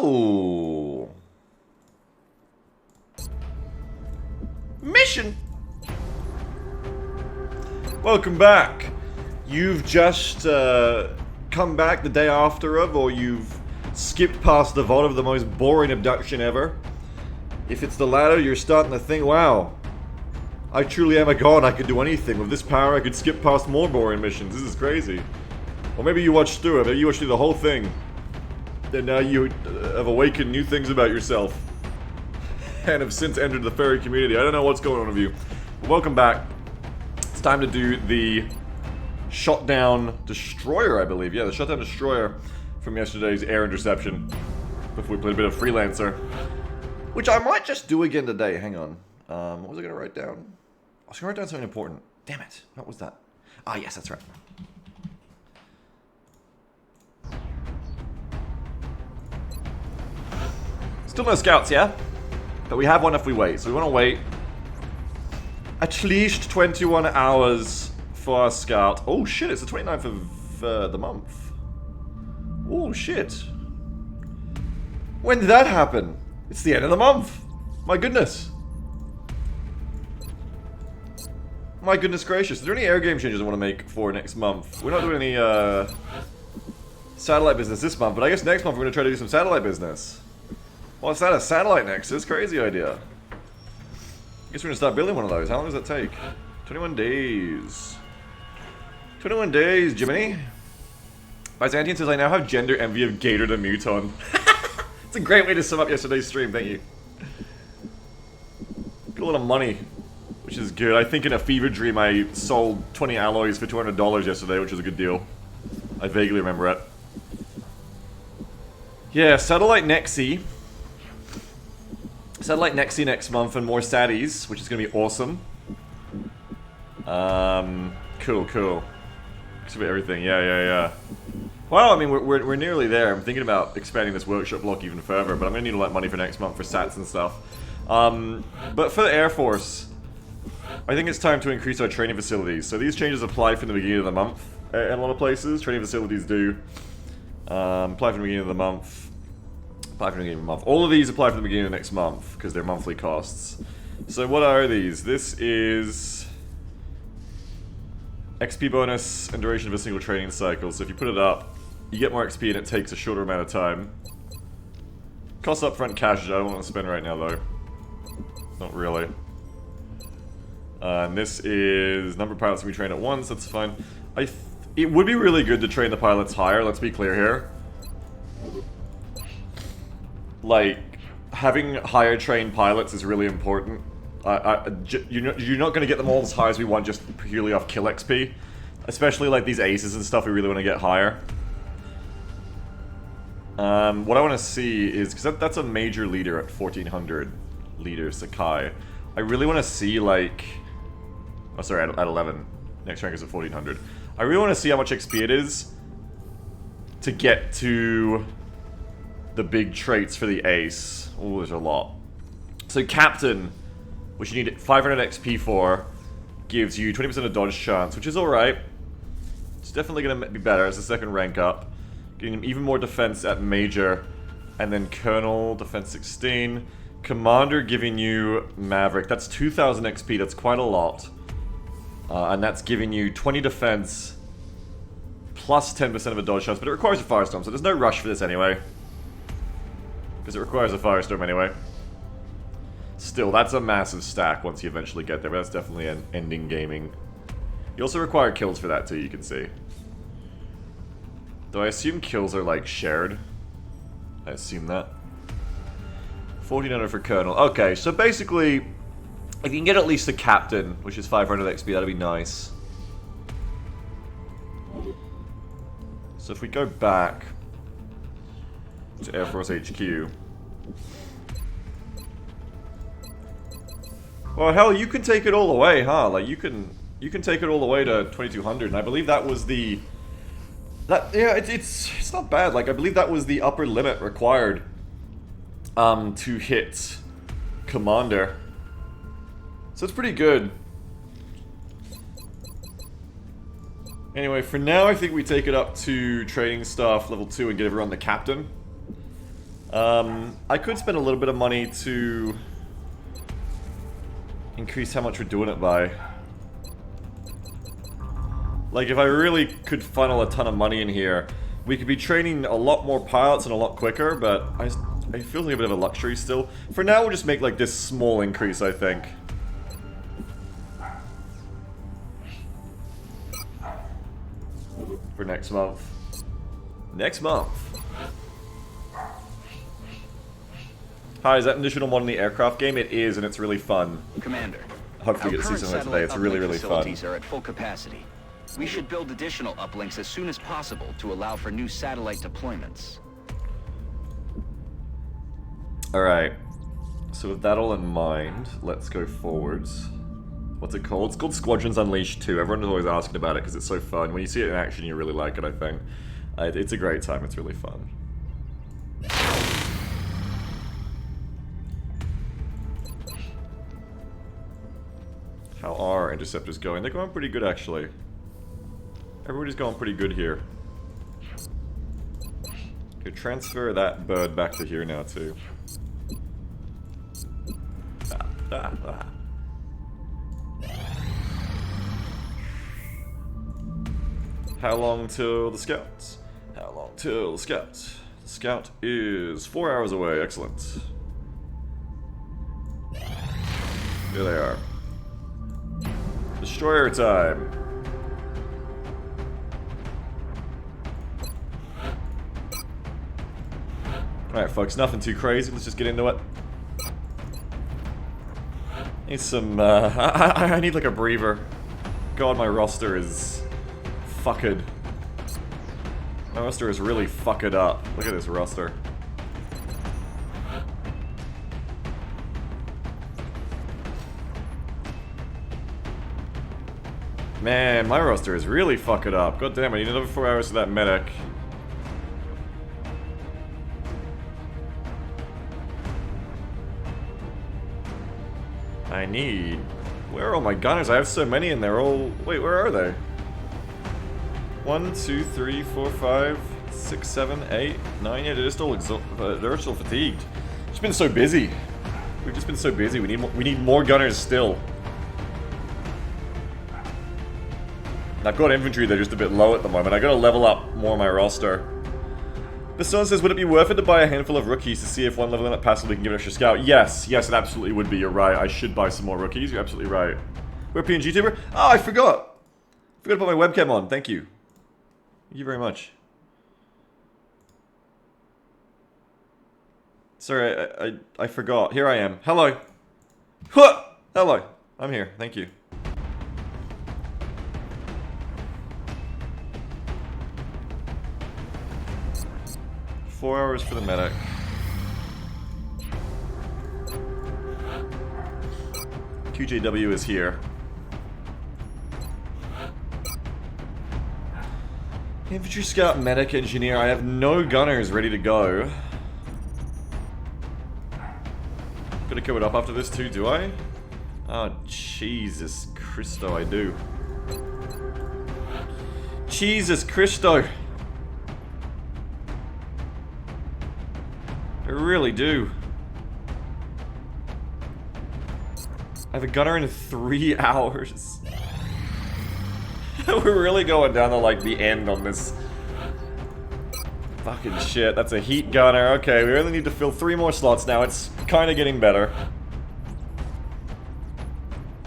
Oh! Mission! Welcome back. You've just come back the day after of, or you've skipped past the vault of the most boring abduction ever. If it's the latter, you're starting to think, wow, I truly am a god, I could do anything. With this power, I could skip past more boring missions. This is crazy. Or maybe you watched through it, maybe you watched through the whole thing. And now you have awakened new things about yourself. And have since entered the fairy community. I don't know what's going on with you. But welcome back. It's time to do the Shotdown Destroyer, I believe. Yeah, the Shotdown Destroyer from yesterday's air interception. Before we played a bit of Freelancer. Which I might just do again today. Hang on. What was I going to write down? I was going to write down something important. Damn it. What was that? Ah, yes, that's right. Still no scouts, yeah? But we have one if we wait. So we want to wait at least 21 hours for our scout. Oh shit, it's the 29th of the month. Oh shit. When did that happen? It's the end of the month. My goodness. My goodness gracious. Are there any air game changes I want to make for next month? We're not doing any satellite business this month, but I guess next month we're going to try to do some satellite business. What's that, a satellite nexus? Crazy idea. I guess we're gonna start building one of those. How long does that take? 21 days. 21 days, Jiminy. Byzantian says, I now have gender envy of Gator the Muton. It's a great way to sum up yesterday's stream, thank you. Got a lot of money, which is good. I think in a fever dream I sold 20 alloys for $200 yesterday, which was a good deal. I vaguely remember it. Yeah, Satellite Nexi. Satellite Nexi next month and more Saddies, which is going to be awesome. Cool, cool. Exhibit everything, yeah. Well, I mean, we're nearly there. I'm thinking about expanding this workshop block even further, but I'm going to need a lot of money for next month for sats and stuff. But for the Air Force, I think it's time to increase our training facilities. So these changes apply from the beginning of the month in a lot of places. Training facilities do. Apply from the beginning of the month. Apply from the beginning of the month. All of these apply from the beginning of next month, because they're monthly costs. So what are these? This is XP bonus and duration of a single training cycle. So if you put it up, you get more XP and it takes a shorter amount of time. Cost upfront cash, I don't want to spend right now though. Not really. And this is number of pilots to be trained at once, that's fine. It would be really good to train the pilots higher, let's be clear here. Like, having higher trained pilots is really important. You're not going to get them all as high as we want just purely off kill XP. Especially like these aces and stuff, we really want to get higher. What I want to see is, because that's a major leader at 1400 leader, Sakai. I really want to see like... Oh sorry, at 11. Next rank is at 1400. I really want to see how much XP it is to get to the big traits for the ace. Oh, there's a lot. So Captain, which you need 500 XP for, gives you 20% of dodge chance, which is alright. It's definitely going to be better as the second rank up. Getting him even more defense at Major. And then Colonel, defense 16. Commander giving you Maverick. That's 2000 XP, that's quite a lot. And that's giving you 20 defense plus 10% of a dodge chance, but it requires a Firestorm, so there's no rush for this anyway. Because it requires a Firestorm anyway. Still, that's a massive stack once you eventually get there, but that's definitely an ending gaming. You also require kills for that too, you can see. Though I assume kills are like shared. I assume that. 1400 for Colonel. Okay, so basically, if you can get at least a Captain, which is 500 XP, that'd be nice. So if we go back to Air Force HQ. Well, hell, you can take it all away, huh? Like, you can take it all the way to 2200, and I believe that was the... yeah, it's not bad. Like, I believe that was the upper limit required to hit Commander. So it's pretty good. Anyway, for now, I think we take it up to training staff level 2 and get everyone the Captain. I could spend a little bit of money to increase how much we're doing it by. Like, if I really could funnel a ton of money in here, we could be training a lot more pilots and a lot quicker, but I feel like a bit of a luxury still. For now, we'll just make, like, this small increase, I think. For next month. Next month. Hi, is that an additional mod in the aircraft game? It is, and it's really fun. Commander, Hopefully get to see some of it today. It's really, really fun. Facilities are at full capacity. We should build additional uplinks as soon as possible to allow for new satellite deployments. Alright. So with that all in mind, let's go forwards. What's it called? It's called Squadrons Unleashed 2. Everyone is always asking about it because it's so fun. When you see it in action, you really like it, I think. It's a great time. It's really fun. How are interceptors going? They're going pretty good, actually. Everybody's going pretty good here. Could transfer that bird back to here now, too. How long till the scouts? How long till the scouts? The scout is 4 hours away. Excellent. Here they are. Destroyer time. Alright, folks, nothing too crazy. Let's just get into it. Need some, I need like a breather. God, my roster is fucked. My roster is really fucked up. Look at this roster. Man, my roster is really fucked up. God damn, I need another 4 hours for that medic. I need... Where are all my gunners? I have so many and they're all... Wait, where are they? 1, 2, 3, 4, 5, 6, 7, 8, 9. Yeah, they're just all they're still fatigued. Just been so busy. We've just been so busy. We need more gunners still. I've got infantry, they're just a bit low at the moment. I gotta level up more of my roster. But someone says, would it be worth it to buy a handful of rookies to see if one leveling up passively can give an extra scout? Yes, yes, it absolutely would be. You're right. I should buy some more rookies. You're absolutely right. European YouTuber? Oh, I forgot. Forgot to put my webcam on. Thank you. Thank you very much. Sorry, I forgot. Here I am. Hello. Huh! Hello. I'm here. Thank you. Four hours for the medic. QJW is here. Infantry scout, medic, engineer. I have no gunners ready to go. Gotta cover it up after this too, do I? Oh, Jesus Christo, I do. Jesus Christo. I really do. I have a gunner in 3 hours. We're really going down to like the end on this. Fucking shit, that's a heat gunner. Okay, we really need to fill 3 more slots now. It's kind of getting better.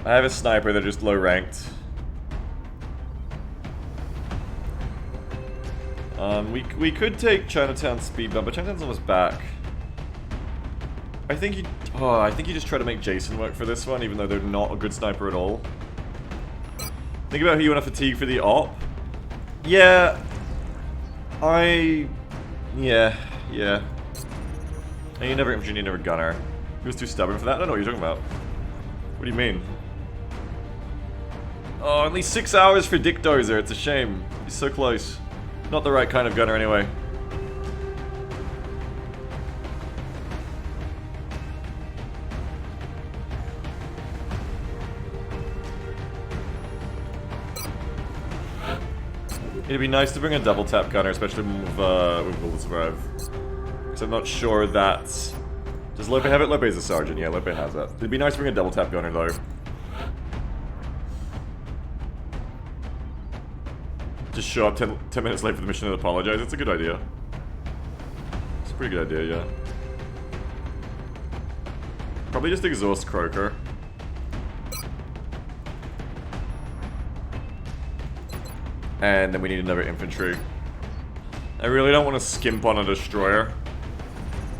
I have a sniper, they're just low ranked. We could take Chinatown speed bump, but Chinatown's almost back. I think you just try to make Jason work for this one, even though they're not a good sniper at all. Think about who you want to fatigue for the op. Yeah. Yeah. And you never infantry, you never gunner. He was too stubborn for that? I don't know what you're talking about. What do you mean? Oh, only 6 hours for Dick Dozer. It's a shame. He's so close. Not the right kind of gunner anyway. It'd be nice to bring a double tap gunner, especially with Bullet Survive. Because So I'm not sure that... Does Lope have it? Lope is a sergeant. Yeah, Lope has that. It'd be nice to bring a double tap gunner, though. Just show up 10 minutes late for the mission and apologize. It's a good idea. It's a pretty good idea, yeah. Probably just exhaust Croker. And then we need another infantry. I really don't want to skimp on a destroyer.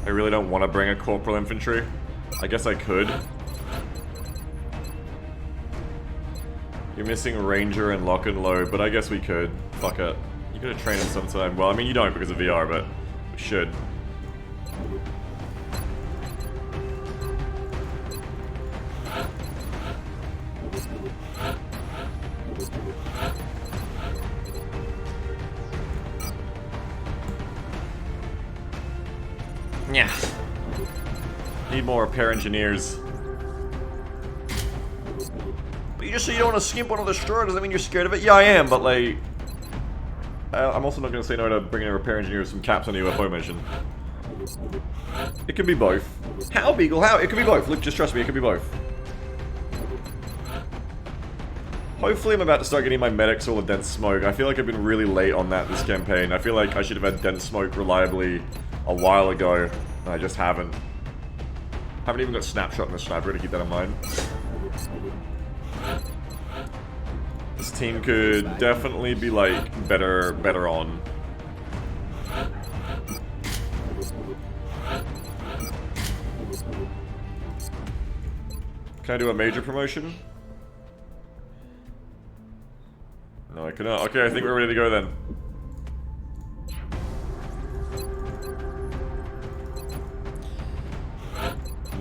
I really don't want to bring a corporal infantry. I guess I could. You're missing Ranger and Lock and Load, but I guess we could. Fuck it. You could have trained him sometime. Well, I mean, you don't because of VR, but we should. Yeah. Need more repair engineers. But you just say you don't want to skimp on a destroyer, does that mean you're scared of it? Yeah, I am, but like... I'm also not going to say no to bringing a repair engineer with some caps on a UFO mission. It could be both. How, Beagle? How? It could be both. Look, just trust me, it could be both. Hopefully I'm about to start getting my medics all of dense smoke. I feel like I've been really late on that this campaign. I feel like I should have had dense smoke reliably a while ago. I just haven't. Haven't even got snapshot in the sniper to keep that in mind. This team could definitely be like better on. Can I do a major promotion? No, I cannot. Okay, I think we're ready to go then.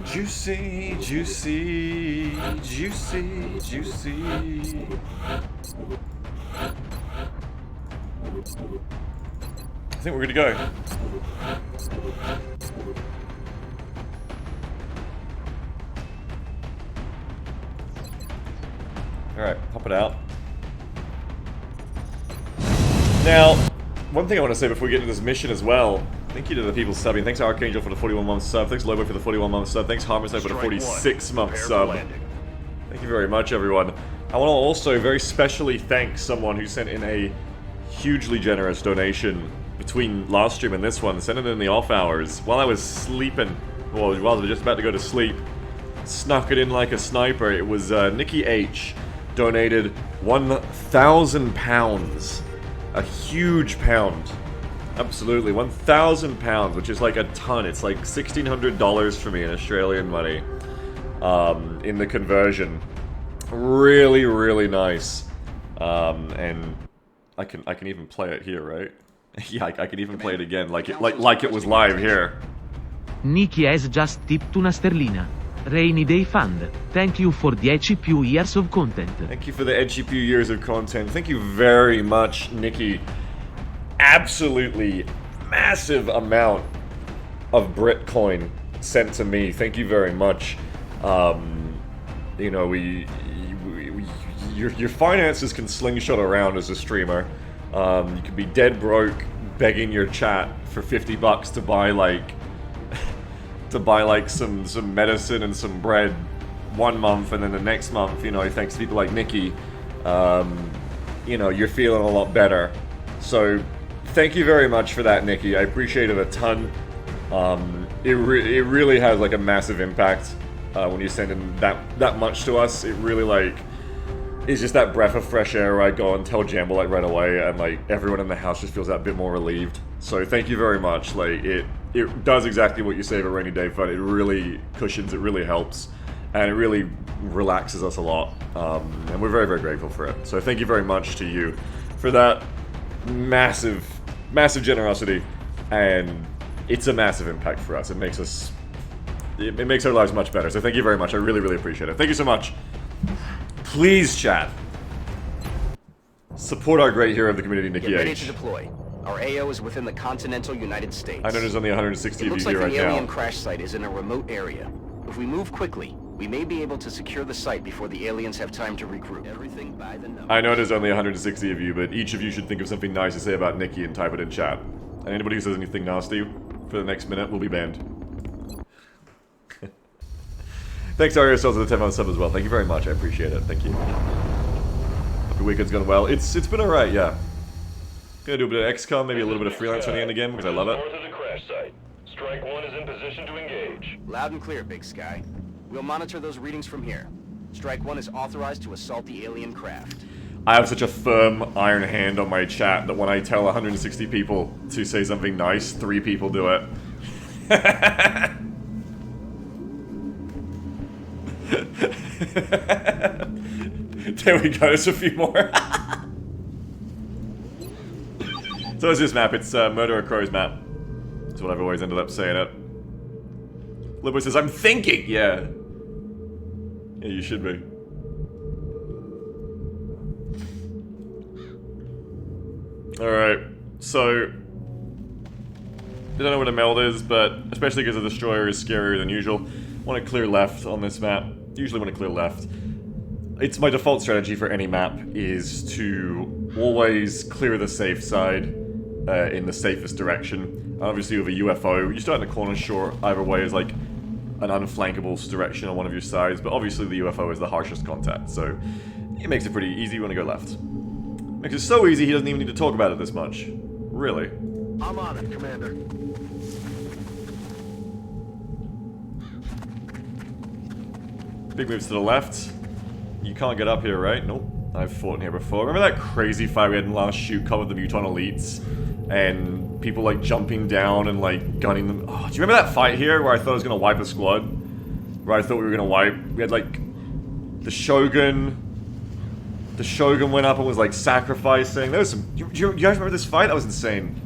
Juicy, juicy, juicy, juicy. I think we're good to go. Alright, pop it out. Now, one thing I want to say before we get into this mission as well. Thank you to the people subbing. Thanks Archangel for the 41-month sub. Thanks Lobo for the 41-month sub. Thanks Harmony for the 46-month sub. Thank you very much, everyone. I want to also very specially thank someone who sent in a hugely generous donation between last stream and this one. Sent it in the off hours while I was sleeping. Well, while I was just about to go to sleep. Snuck it in like a sniper. It was Nikki H. donated £1,000. A huge pound. Absolutely, £1,000, which is like a ton. It's like $1,600 for me in Australian money. In the conversion, really, really nice. And I can even play it here, right? Yeah, I can even play it again, like it was live here. Nikki has just tipped una sterlina. Rainy Day Fund. Thank you for the 10 years of content. Thank you for the 10 years of content. Thank you very much, Nikki. Absolutely massive amount of Britcoin sent to me. Thank you very much. You know, your finances can slingshot around as a streamer. You could be dead broke, begging your chat for $50 to buy like some medicine and some bread 1 month, and then the next month, you know, thanks to people like Nikki, you know, you're feeling a lot better. So thank you very much for that, Nikki. I appreciate it a ton. It really has like a massive impact when you send in that much to us. It really like is just that breath of fresh air where I go and tell Jamble like right away, and like everyone in the house just feels that bit more relieved. So thank you very much. Like it does exactly what you say of a rainy day fund. It really cushions, it really helps, and it really relaxes us a lot. And we're very, very grateful for it. So thank you very much to you for that massive generosity, and it's a massive impact for us. It makes us, it makes our lives much better. So thank you very much. I really, really appreciate it. Thank you so much. Please, chat, support our great hero of the community, Nikki H. Get ready to deploy. Our AO is within the continental United States. I know there's only 160 of you It looks like here right the alien now. crash site is in a remote area. If we move quickly, we may be able to secure the site before the aliens have time to regroup. Everything by the numbers. I know there's only 160 of you, but each of you should think of something nice to say about Nikki and type it in chat. And anybody who says anything nasty, for the next minute, we'll be banned. Thanks, Ario Souls, for the 10 sub as well. Thank you very much. I appreciate it. Thank you. Hope your weekend's gone well. It's been alright, yeah. Gonna do a bit of XCOM, maybe a little bit of freelance on the end again, because I love it. North of the crash site. Strike 1 is in position to engage. Loud and clear, Big Sky. We'll monitor those readings from here. Strike 1 is authorized to assault the alien craft. I have such a firm iron hand on my chat that when I tell 160 people to say something nice, 3 people do it. There we go, there's a few more. So it's this map, it's Murderer Crow's map. That's what I've always ended up saying it. Libo says, I'm thinking! Yeah. Yeah, you should be. Alright, so... I don't know what a meld is, but especially because the destroyer is scarier than usual, I want to clear left on this map. Usually want to clear left. It's my default strategy for any map is to always clear the safe side in the safest direction. Obviously with a UFO, you start in the corner short, either way is like an unflankable direction on one of your sides, but obviously the UFO is the harshest contact, so it makes it pretty easy when to go left. Makes it so easy he doesn't even need to talk about it this much. Really. I'm on it, Commander. Big moves to the left. You can't get up here, right? Nope. I've fought in here before. Remember that crazy fight we had in the last shoot call with the Muton Elites? And people like jumping down and like gunning them. Oh, do you remember that fight here where I thought I was gonna wipe a squad? Where I thought we were gonna wipe. We had like the Shogun. The Shogun went up and was like sacrificing. There was some. You guys remember this fight? That was insane.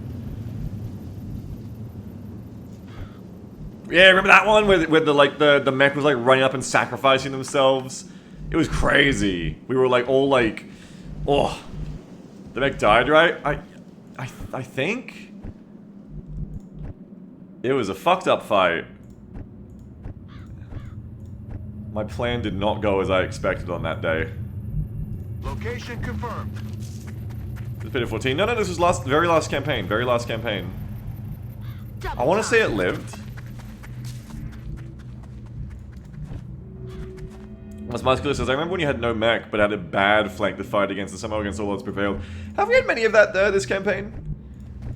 Yeah, remember that one where the like the mech was like running up and sacrificing themselves? It was crazy. We were like all like, oh, the mech died, right? I think it was a fucked up fight. My plan did not go as I expected on that day. Location confirmed. It's been 14. No, this was very last campaign. Very last campaign. I want to say it lived. As Muscular says, I remember when you had no mech, but had a bad flank to fight against, and somehow against all odds prevailed. Have we had many of that this campaign?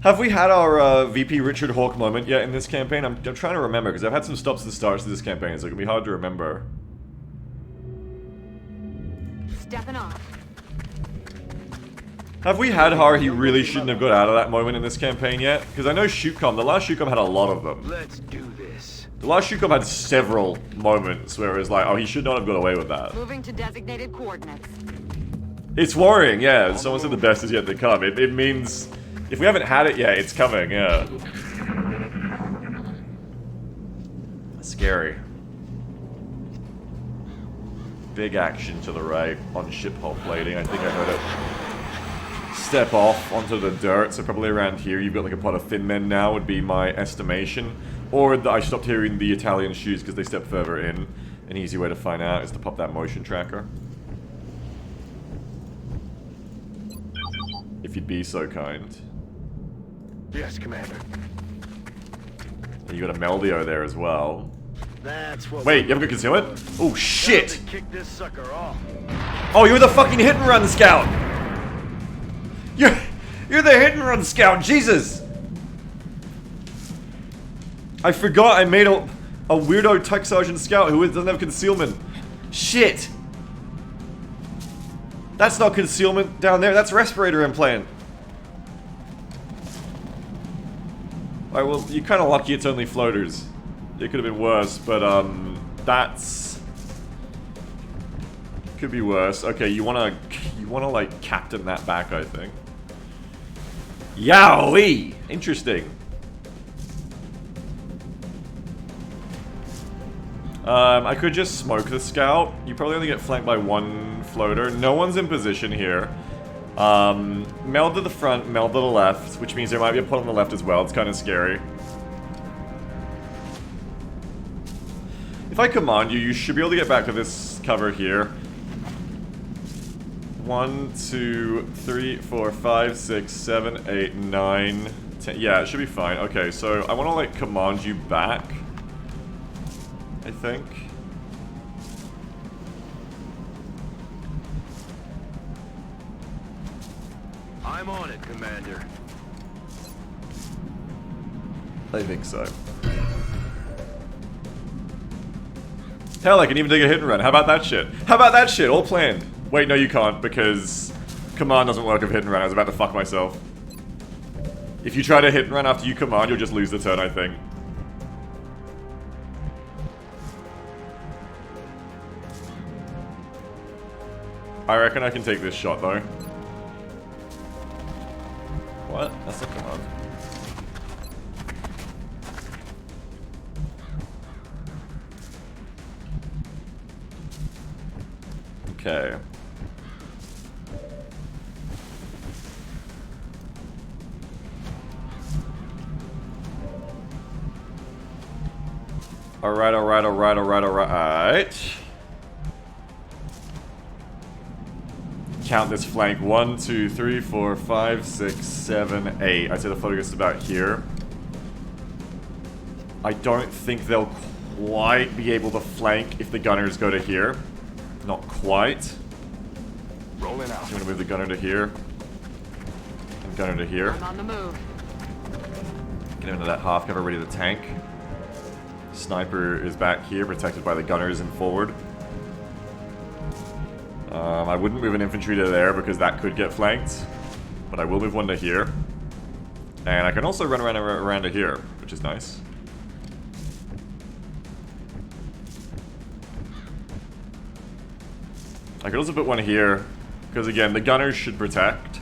Have we had our VP Richard Hawk moment yet in this campaign? I'm trying to remember, because I've had some stops at the starts of this campaign, so it can be hard to remember. Stepping off. Have we had Har he really shouldn't have got out of that moment in this campaign yet? Because I know ShootCom, the last ShootCom had a lot of them. Let's do this. The last ShootCom had several moments where it was like, oh, he should not have got away with that. Moving to designated coordinates. It's worrying, yeah. Someone said the best is yet to come. It means, if we haven't had it yet, it's coming, yeah. Scary. Big action to the right on ship hull plating. I think I heard it step off onto the dirt, so probably around here you've got like a pot of thin men now would be my estimation. Or I stopped hearing the Italian shoes because they stepped further in. An easy way to find out is to pop that motion tracker. If you'd be so kind. Yes, Commander. And you got a Meldio there as well. That's what. Wait, you haven't got concealment? Oh shit! Kick this sucker off. Oh, you're the fucking hit and run scout! You're the hit and run scout, Jesus! I forgot I made a weirdo tech sergeant scout who doesn't have concealment. Shit! That's not concealment down there, that's respirator implant. Alright, well, you're kinda lucky it's only floaters. It could have been worse, but that's... could be worse. Okay, you wanna like captain that back, I think. Yowee! Interesting. I could just smoke the scout. You probably only get flanked by one floater. No one's in position here. Meld to the front, meld to the left, which means there might be a pot on the left as well. It's kind of scary. If I command you, you should be able to get back to this cover here. 1, 2, 3, 4, 5, 6, 7, 8, 9. Yeah, it should be fine. Okay, so I want to, like, command you back. I think. I'm on it, Commander. I think so. Hell, I can even take a hit and run. How about that shit? How about that shit? All planned. Wait, no you can't, because command doesn't work with hit and run. I was about to fuck myself. If you try to hit and run after you command, you'll just lose the turn, I think. I reckon I can take this shot, though. What? That's not command. Okay. Alright, alright, alright, alright, alright. Count this flank. 1, 2, 3, 4, 5, 6, 7, 8. I'd say the floater gets about here. I don't think they'll quite be able to flank if the gunners go to here. Not quite. Rolling out. I'm gonna move the gunner to here. And gunner to here. I'm on the move. Get him into that half cover, ready to tank. Sniper is back here, protected by the gunners and forward. I wouldn't move an infantry to there because that could get flanked. But I will move one to here. And I can also run around to here, which is nice. I could also put one here, because again, the gunners should protect.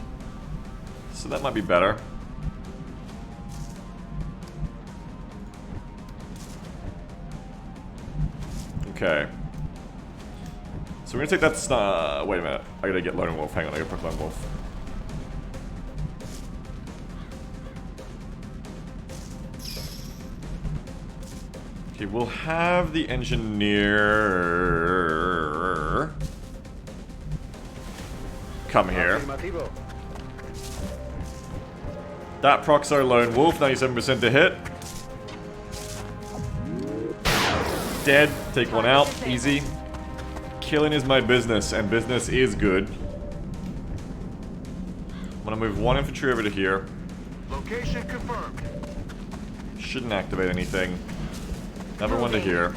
So that might be better. Okay. So we're gonna take that wait a minute. I gotta get Lone Wolf. Hang on, I gotta put Lone Wolf. Okay, we'll have the engineer come here. That procs our Lone Wolf, 97% to hit. Dead, take one out, easy. Killing is my business, and business is good. I'm gonna move one infantry over to here. Location confirmed. Shouldn't activate anything. Another one to here.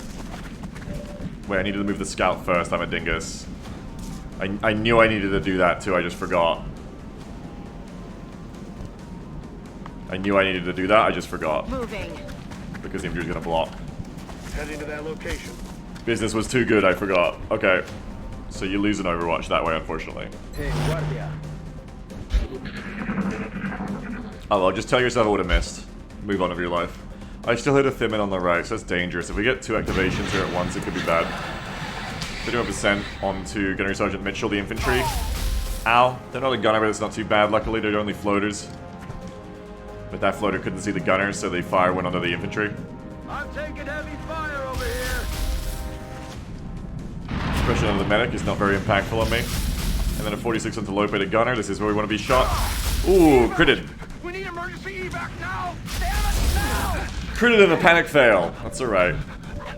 Wait, I needed to move the scout first, I'm a dingus. I knew I needed to do that too, I just forgot. I knew I needed to do that, I just forgot. Moving. Because the infantry's gonna block. Heading to that location. Business was too good, I forgot. Okay. So you lose an Overwatch that way, unfortunately. Hey, Guardia. Oh well, just tell yourself I would have missed. Move on with your life. I still hit a Thimin on the right, so that's dangerous. If we get 2 activations here at once, it could be bad. 31% onto Gunnery Sergeant Mitchell, the infantry. Ow. They're not a gunner, but it's not too bad. Luckily, they're only floaters. But that floater couldn't see the gunners, so they fire one onto the infantry. I'm taking heavy fire over here. Suppression on the medic is not very impactful on me. And then a 46 onto Lope to gunner. This is where we want to be shot. Ooh, critted. We need emergency evac now. Damn it, now! Critted in a panic fail. That's alright.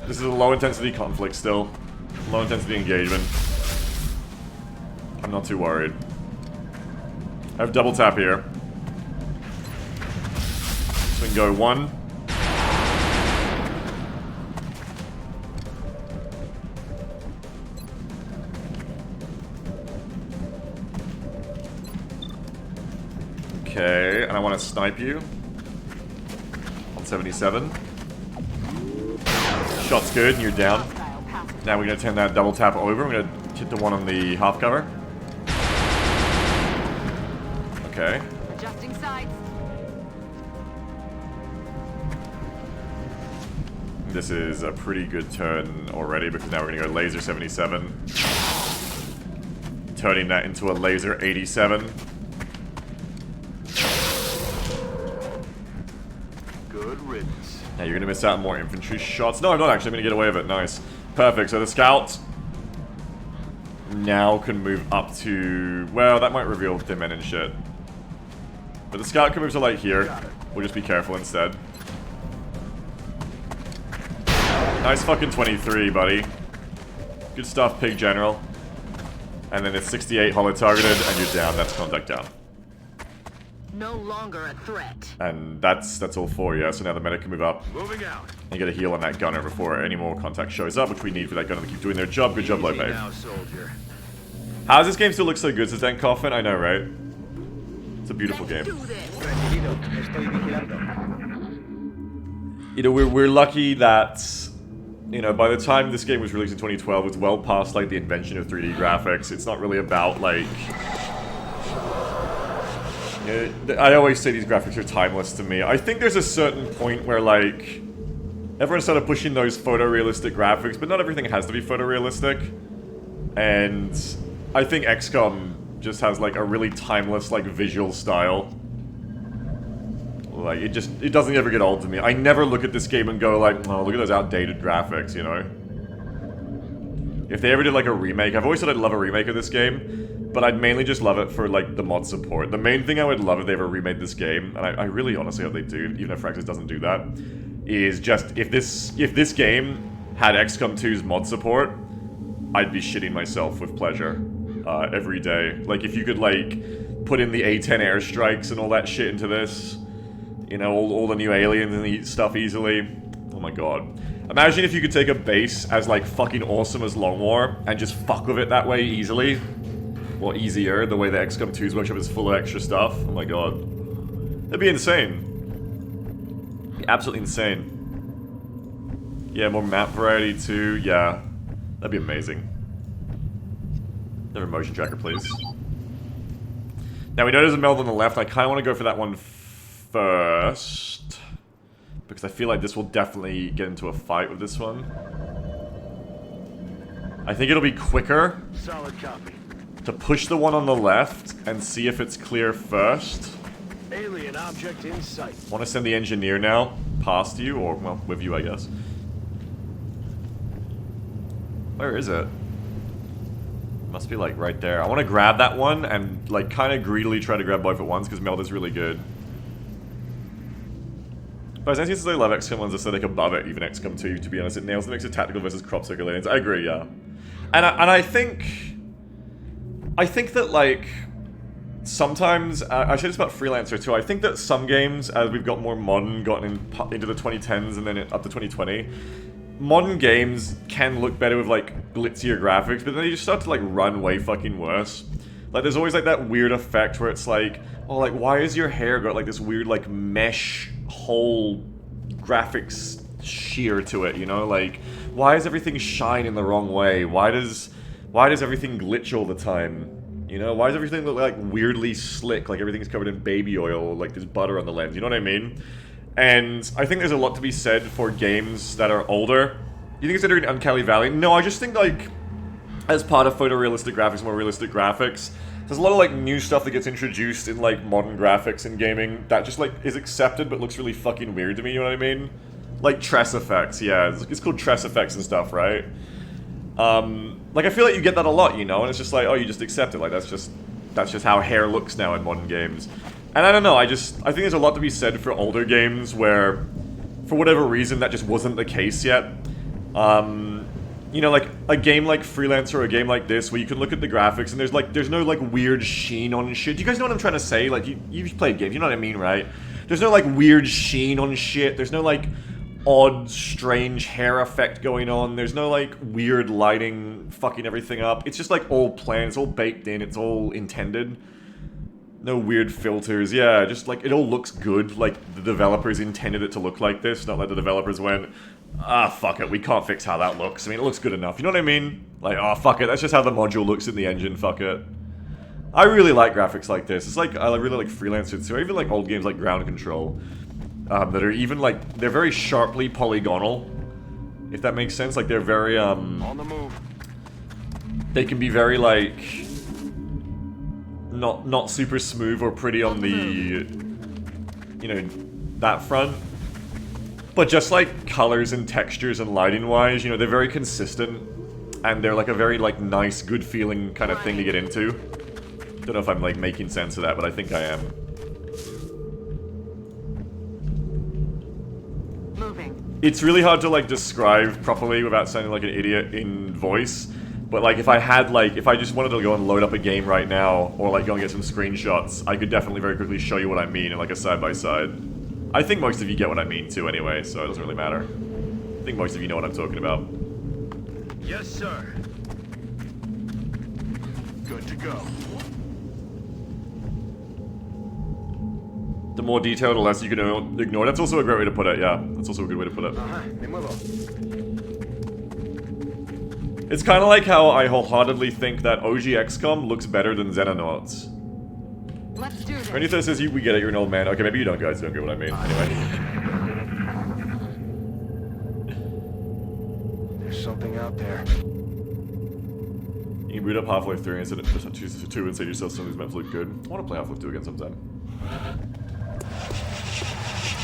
This is a low intensity conflict still. Low intensity engagement. I'm not too worried. I have double tap here. So we can go 1. Okay, and I want to snipe you. On 77. Shot's good, and you're down. Now we're going to turn that double tap over. We're going to hit the one on the half cover. Okay. Adjusting sights. This is a pretty good turn already, because now we're going to go laser 77. Turning that into a laser 87. Good riddance. Now you're going to miss out on more infantry shots. No, I'm not actually. I'm going to get away with it. Nice. Perfect. So the scout now can move up to... Well, that might reveal Thimin and shit. But the scout can move to like here. We'll just be careful instead. Nice fucking 23, buddy. Good stuff, Pig General. And then it's 68 holo targeted, and you're down. That's contact down. No longer a threat. And that's all for you. So now the medic can move up. Moving out. And get a heal on that gunner before any more contact shows up, which we need for that gunner to keep doing their job. Good job, Low Babe. Now, soldier. How does this game still look so good since then, Coffin? I know, right? It's a beautiful game. Do this. You know, we're lucky that, you know, by the time this game was released in 2012, it's well past, like, the invention of 3D graphics. It's not really about, like... You know, I always say these graphics are timeless to me. I think there's a certain point where, like... Everyone started pushing those photorealistic graphics, but not everything has to be photorealistic. And I think XCOM just has, like, a really timeless, like, visual style. Like, it doesn't ever get old to me. I never look at this game and go like, oh, look at those outdated graphics, you know? If they ever did, like, a remake, I've always said I'd love a remake of this game, but I'd mainly just love it for, like, the mod support. The main thing I would love if they ever remade this game, and I really honestly hope they do, even if Firaxis doesn't do that, is just, if this game had XCOM 2's mod support, I'd be shitting myself with pleasure every day. Like, if you could, like, put in the A-10 airstrikes and all that shit into this... You know, all the new aliens and stuff easily. Oh my god. Imagine if you could take a base as, like, fucking awesome as Long War and just fuck with it that way easily. Well, easier, the way the XCOM 2's workshop is full of extra stuff. Oh my god. That'd be insane. Be absolutely insane. Yeah, more map variety too. Yeah. That'd be amazing. Another motion tracker, please. Now, we know there's a meld on the left. I kind of want to go for that one first, because I feel like this will definitely get into a fight with this one. I think it'll be quicker Solid copy. to push the one on the left and see if it's clear first. Alien object in sight. Want to send the engineer now past you, or, well, with you, I guess. Where is it? Must be, like, right there. I want to grab that one and, like, kind of greedily try to grab both at once, because meld is really good. But as since I love XCOM 1's aesthetic above it, even XCOM 2, to be honest, it nails the mix of tactical versus crop circle aliens. I agree, yeah. And I think that, like, sometimes, I say this about Freelancer too, I think that some games, as we've got more modern, gotten into the 2010s and then up to 2020, modern games can look better with, like, glitzier graphics, but then they just start to, like, run way fucking worse. Like, there's always, like, that weird effect where it's like, oh, like, why is your hair got, like, this weird, like, mesh whole graphics sheer to it, you know? Like, why does everything shine in the wrong way? Why does everything glitch all the time? You know, why does everything look like weirdly slick, like everything's covered in baby oil, or like there's butter on the lens, you know what I mean? And I think there's a lot to be said for games that are older. You think it's entering Uncanny Valley? No, I just think, like, as part of photorealistic graphics, more realistic graphics, there's a lot of, like, new stuff that gets introduced in, like, modern graphics in gaming that just, like, is accepted but looks really fucking weird to me, you know what I mean? Like, tress effects, yeah, it's called tress effects and stuff, right? Like, I feel like you get that a lot, you know, and it's just like, oh, you just accept it, like, that's just how hair looks now in modern games. And I don't know, I think there's a lot to be said for older games where, for whatever reason, that just wasn't the case yet. You know, like, a game like Freelancer or a game like this, where you can look at the graphics and there's no, like, weird sheen on shit. Do you guys know what I'm trying to say? Like, you've played games, you know what I mean, right? There's no, like, weird sheen on shit. There's no, like, odd, strange hair effect going on. There's no, like, weird lighting fucking everything up. It's just, like, all planned. It's all baked in. It's all intended. No weird filters. Yeah, just, like, it all looks good. Like, the developers intended it to look like this. Not like the developers went, ah, fuck it, we can't fix how that looks. I mean, it looks good enough. You know what I mean? Like, oh, fuck it, that's just how the module looks in the engine, fuck it. I really like graphics like this. It's like, I really like Freelancer too. I even like old games like Ground Control. That are even, like, they're very sharply polygonal. If that makes sense. Like, they're very, On the move. they can be very, like, not super smooth or pretty on the, you know, that front. But just, like, colors and textures and lighting-wise, you know, they're very consistent. And they're, like, a very, like, nice, good-feeling kind of thing to get into. Don't know if I'm, like, making sense of that, but I think I am. It's really hard to, like, describe properly without sounding like an idiot in voice. But, like, if I just wanted to go and load up a game right now, or, like, go and get some screenshots, I could definitely very quickly show you what I mean in, like, a side-by-side. I think most of you get what I mean, too, anyway, so it doesn't really matter. I think most of you know what I'm talking about. Yes, sir. Good to go. The more detailed, the less you can ignore. That's also a great way to put it, yeah. That's also a good way to put it. Me muevo. It's kind of like how I wholeheartedly think that OG XCOM looks better than Xenonauts. Let's do this. Renita says, we get it, you're an old man. Okay, maybe you don't, guys. You don't get what I mean. Anyway. There's something out there. You can boot up Half-Life 3 instead of 2 and say to yourself something's meant to look good. I want to play Half-Life 2 again sometime.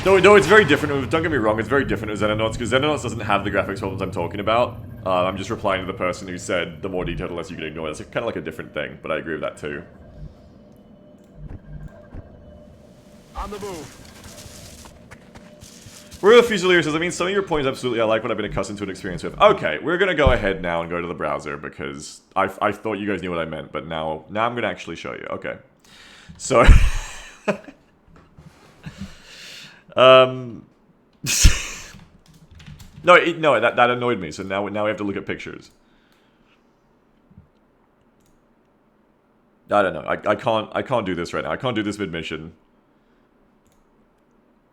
No, it's very different. Don't get me wrong, it's very different with Xenonauts, because Xenonauts doesn't have the graphics problems I'm talking about. I'm just replying to the person who said the more detailed, the less you can ignore. It's kind of like a different thing, but I agree with that too. On the move. Royal Fusilier says, I mean, some of your points absolutely I like what I've been accustomed to and experienced with. Okay, we're gonna go ahead now and go to the browser, because I thought you guys knew what I meant, but now I'm gonna actually show you. Okay. So... no, that annoyed me. So now we have to look at pictures. I don't know. I can't do this right now. I can't do this mid-mission.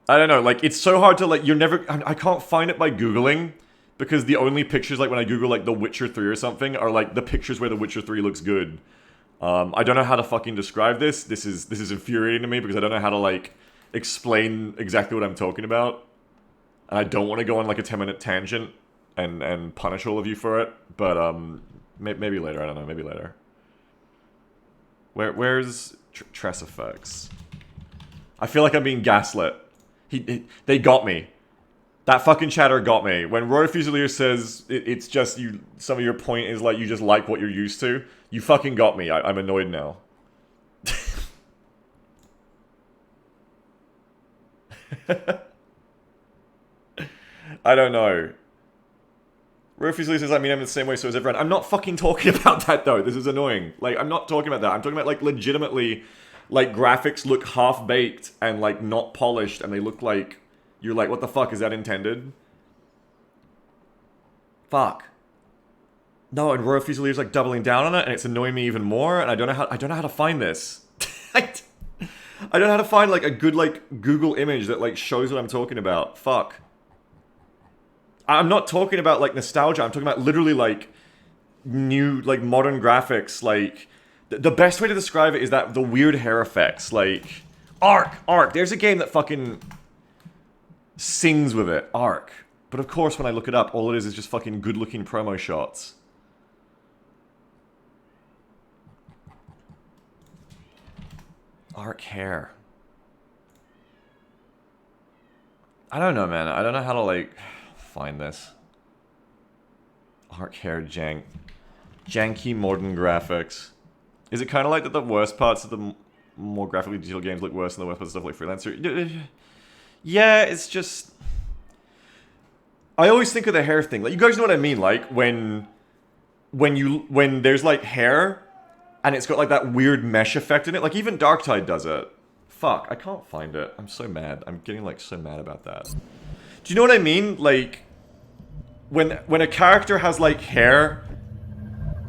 I don't know. Like, it's so hard to, like, I can't find it by Googling, because the only pictures, like, when I Google, like, The Witcher 3 or something, are, like, the pictures where The Witcher 3 looks good. I don't know how to fucking describe this. This is infuriating to me, because I don't know how to, like, explain exactly what I'm talking about. And I don't want to go on like a 10-minute tangent and punish all of you for it, but maybe later. I don't know. Maybe later. Where's Tress Effects? I feel like I'm being gaslit. They got me. That fucking chatter got me. When Roy Fusilier says it's just you, some of your point is like you just like what you're used to. You fucking got me. I'm annoyed now. I don't know. Rufusly says, I mean, I'm the same way, so is everyone. I'm not fucking talking about that, though. This is annoying. Like, I'm not talking about that. I'm talking about, like, legitimately, like, graphics look half-baked and, like, not polished, and they look like... You're like, what the fuck, is that intended? Fuck. No, and Royal Fusilier's, like, doubling down on it, and it's annoying me even more, and I don't know how to find this. I don't know how to find, like, a good, like, Google image that, like, shows what I'm talking about. Fuck. I'm not talking about, like, nostalgia. I'm talking about literally, like, new, like, modern graphics. Like, the best way to describe it is that the weird hair effects. Like, Ark. There's a game that fucking sings with it. Ark. But of course, when I look it up, all it is just fucking good-looking promo shots. Ark hair. I don't know, man. I don't know how to, like... find this. Ark hair janky modern graphics. Is it kind of like that the worst parts of the more graphically detailed games look worse than the worst parts of stuff like Freelancer? Yeah, it's just... I always think of the hair thing. Like, you guys know what I mean? Like, when there's, like, hair, and it's got, like, that weird mesh effect in it. Like, even Darktide does it. Fuck, I can't find it. I'm so mad. I'm getting, like, so mad about that. Do you know what I mean? Like... When a character has, like, hair,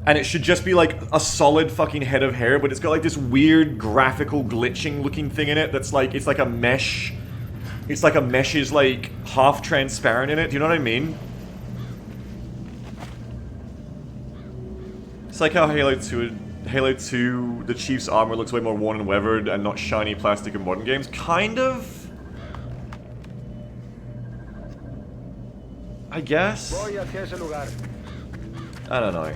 and it should just be, like, a solid fucking head of hair, but it's got, like, this weird graphical glitching looking thing in it that's, like, it's like a mesh. It's like a mesh is, like, half transparent in it. Do you know what I mean? It's like how Halo 2, the Chief's armor looks way more worn and weathered and not shiny plastic in modern games. Kind of. I guess? I don't know.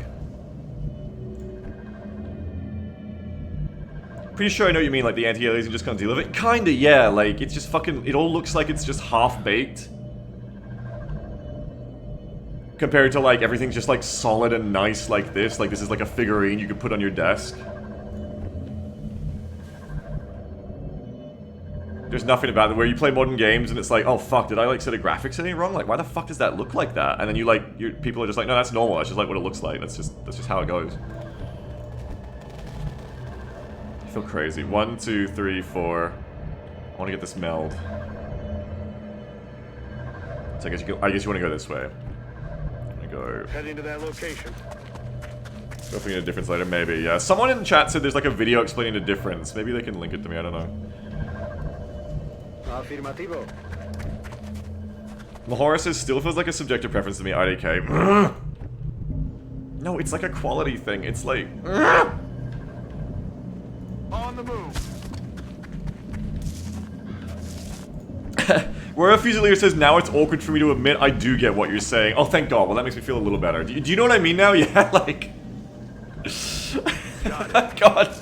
Pretty sure I know what you mean, like the anti-aliasing just can't deal with it. Kinda, yeah, like, it's just fucking, it all looks like it's just half-baked. Compared to, like, everything's just, like, solid and nice like this is like a figurine you could put on your desk. There's nothing about it where you play modern games and it's like, oh fuck, did I like set a graphics setting wrong? Like, why the fuck does that look like that? And then people are just like, no, that's normal. That's just like what it looks like. That's just how it goes. I feel crazy. 1, 2, 3, 4. I want to get this meld. So I guess you want to go this way. I'm gonna go. Heading to that location. Go for a difference later, maybe. Yeah. Someone in the chat said there's like a video explaining the difference. Maybe they can link it to me. I don't know. Afirmativo. Mahora says still feels like a subjective preference to me. IDK. No, it's like a quality thing. It's like. On the move. Where Fusilier says now it's awkward for me to admit I do get what you're saying. Oh, thank God. Well, that makes me feel a little better. Do you know what I mean now? Yeah, like. God.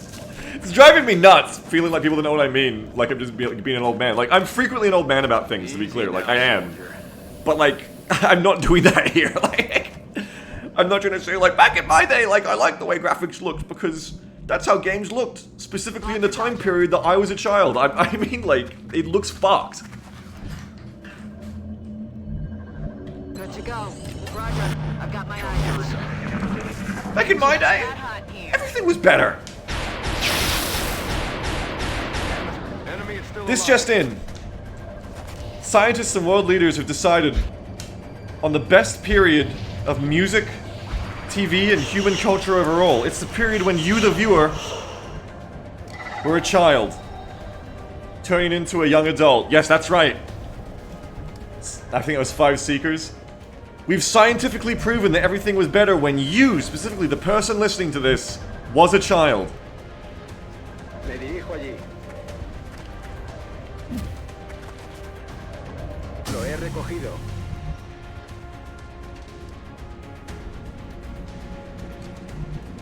It's driving me nuts, feeling like people don't know what I mean. Like I'm just being an old man. Like, I'm frequently an old man about things, to be clear. Like, I am. But, like, I'm not doing that here. Like, I'm not trying to say, like, back in my day, like, I like the way graphics looked because that's how games looked. Specifically in the time period that I was a child. I mean, like, it looks fucked. Good to go. Roger. I've got my eye on. Back in my day, That hot here. everything was better. Enemy is still This alive. just in. Scientists and world leaders have decided on the best period of music, TV, and human culture overall. It's the period when you, the viewer, were a child, turning into a young adult. Yes, that's right. I think it was 5 Seekers. We've scientifically proven that everything was better when you, specifically the person listening to this, was a child. Me dirijo allí. Lo he recogido.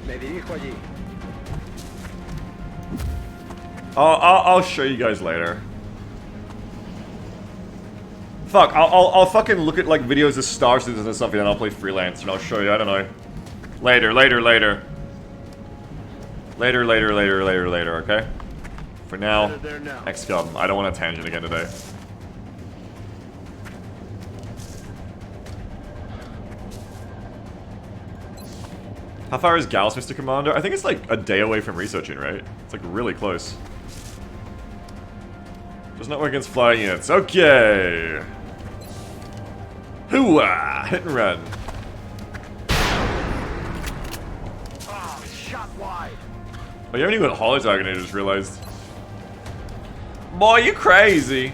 Me dirijo allí. I'll show you guys later. Fuck, I'll fucking look at like videos of Star Citizen or something and I'll play freelance and I'll show you, I don't know. Later, okay? For now, Headed there now. XCOM. I don't want a tangent again today. How far is Gauss, Mr. Commander? I think it's like a day away from researching, right? It's like really close. Does not work against flying units. Okay. Hooah! Hit and run. Ah, shot wide. Oh, you haven't even got Holotarget, I just realized. Boy, you crazy.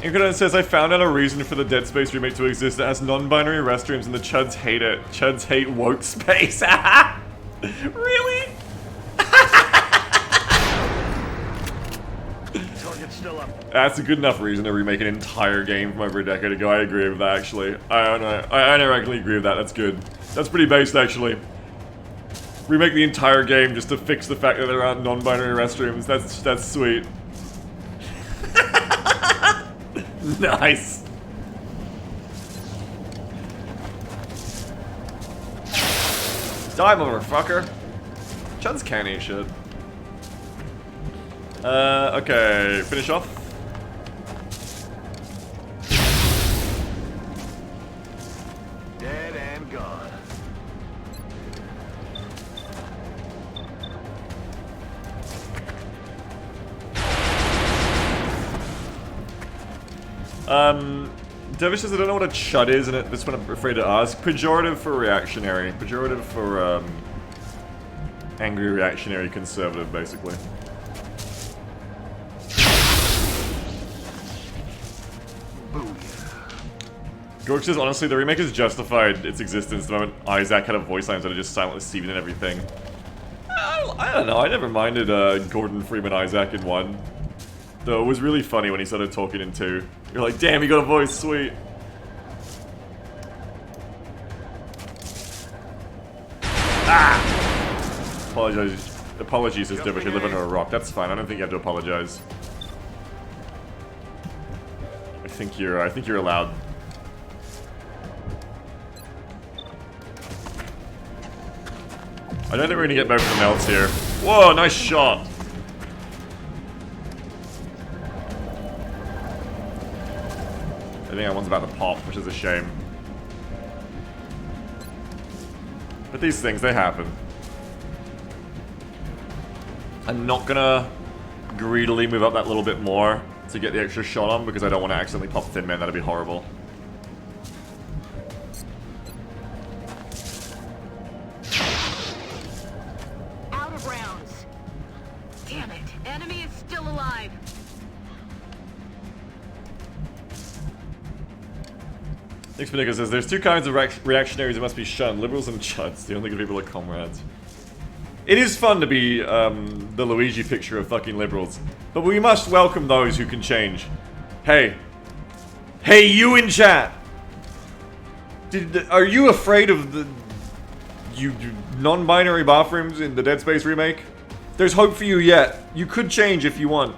Incodan says, I found out a reason for the Dead Space remake to exist that has non-binary restrooms and the Chuds hate it. Chuds hate woke space. Really? Target's still up. That's a good enough reason to remake an entire game from over a decade ago. I agree with that, actually. I directly agree with that. That's good. That's pretty based, actually. Remake the entire game just to fix the fact that there aren't non-binary restrooms. That's sweet. Nice. Die, motherfucker. Chun's can't eat shit. Okay. Finish off. Dead and gone. Dervish says I don't know what a chud is, and that's what I'm afraid to ask. Pejorative for reactionary. Pejorative for, angry reactionary conservative, basically. Gorg says, honestly, the remake has justified its existence the moment Isaac had a voice lines that are just silently receiving and everything. I don't know, I never minded Gordon Freeman Isaac in 1. Though it was really funny when he started talking in 2. You're like, damn, he got a voice, sweet. Ah! Apologies, says Dervish, you live under a rock. That's fine, I don't think you have to apologize. I think you're allowed. I don't think we're gonna get both the melts here. Whoa, nice shot. I think that one's about to pop, which is a shame. But these things, they happen. I'm not gonna greedily move up that little bit more to get the extra shot on because I don't want to accidentally pop Thin Man, that'd be horrible. Out of rounds. Damn it. Enemy is still alive. Nick Spinnaker says, there's two kinds of reactionaries that must be shunned. Liberals and chuds. The only good people are comrades. It is fun to be the Luigi picture of fucking liberals. But we must welcome those who can change. Hey. Hey, you in chat! Are you afraid of the... you non-binary bathrooms in the Dead Space remake? There's hope for you yet. You could change if you want.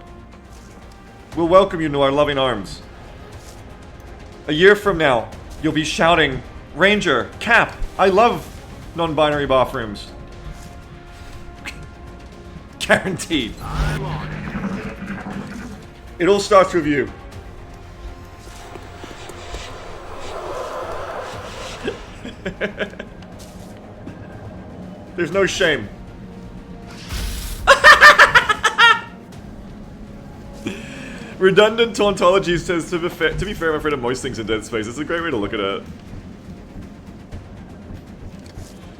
We'll welcome you into our loving arms. A year from now, you'll be shouting, Ranger, Cap, I love non-binary bathrooms. Guaranteed. It all starts with you. There's no shame. Redundant Tauntology says, to be fair, I'm afraid of most things in Dead Space. It's a great way to look at it.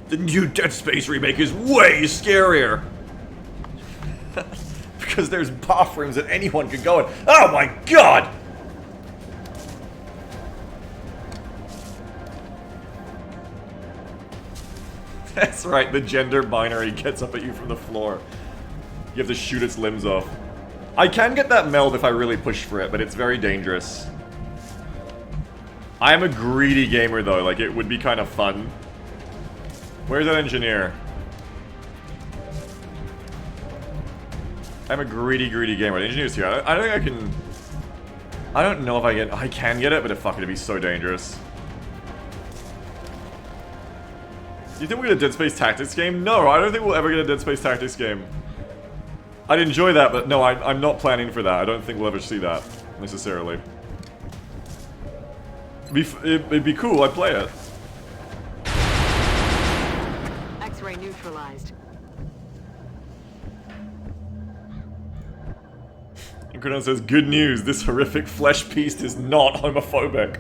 The new Dead Space remake is way scarier. Because there's bathrooms that anyone can go in. Oh my god! That's right, the gender binary gets up at you from the floor. You have to shoot its limbs off. I can get that meld if I really push for it, but it's very dangerous. I am a greedy gamer though, like it would be kind of fun. Where's that engineer? I'm a greedy gamer. The engineer's here. I don't think I can... I don't know if I get... I can get it, but fuck, it'd be so dangerous. Do you think we'll get a Dead Space Tactics game? No, I don't think we'll ever get a Dead Space Tactics game. I'd enjoy that, but no, I'm not planning for that. I don't think we'll ever see that, necessarily. It'd be cool, I'd play it. X-ray neutralized. Incredon says, good news, this horrific flesh beast is not homophobic.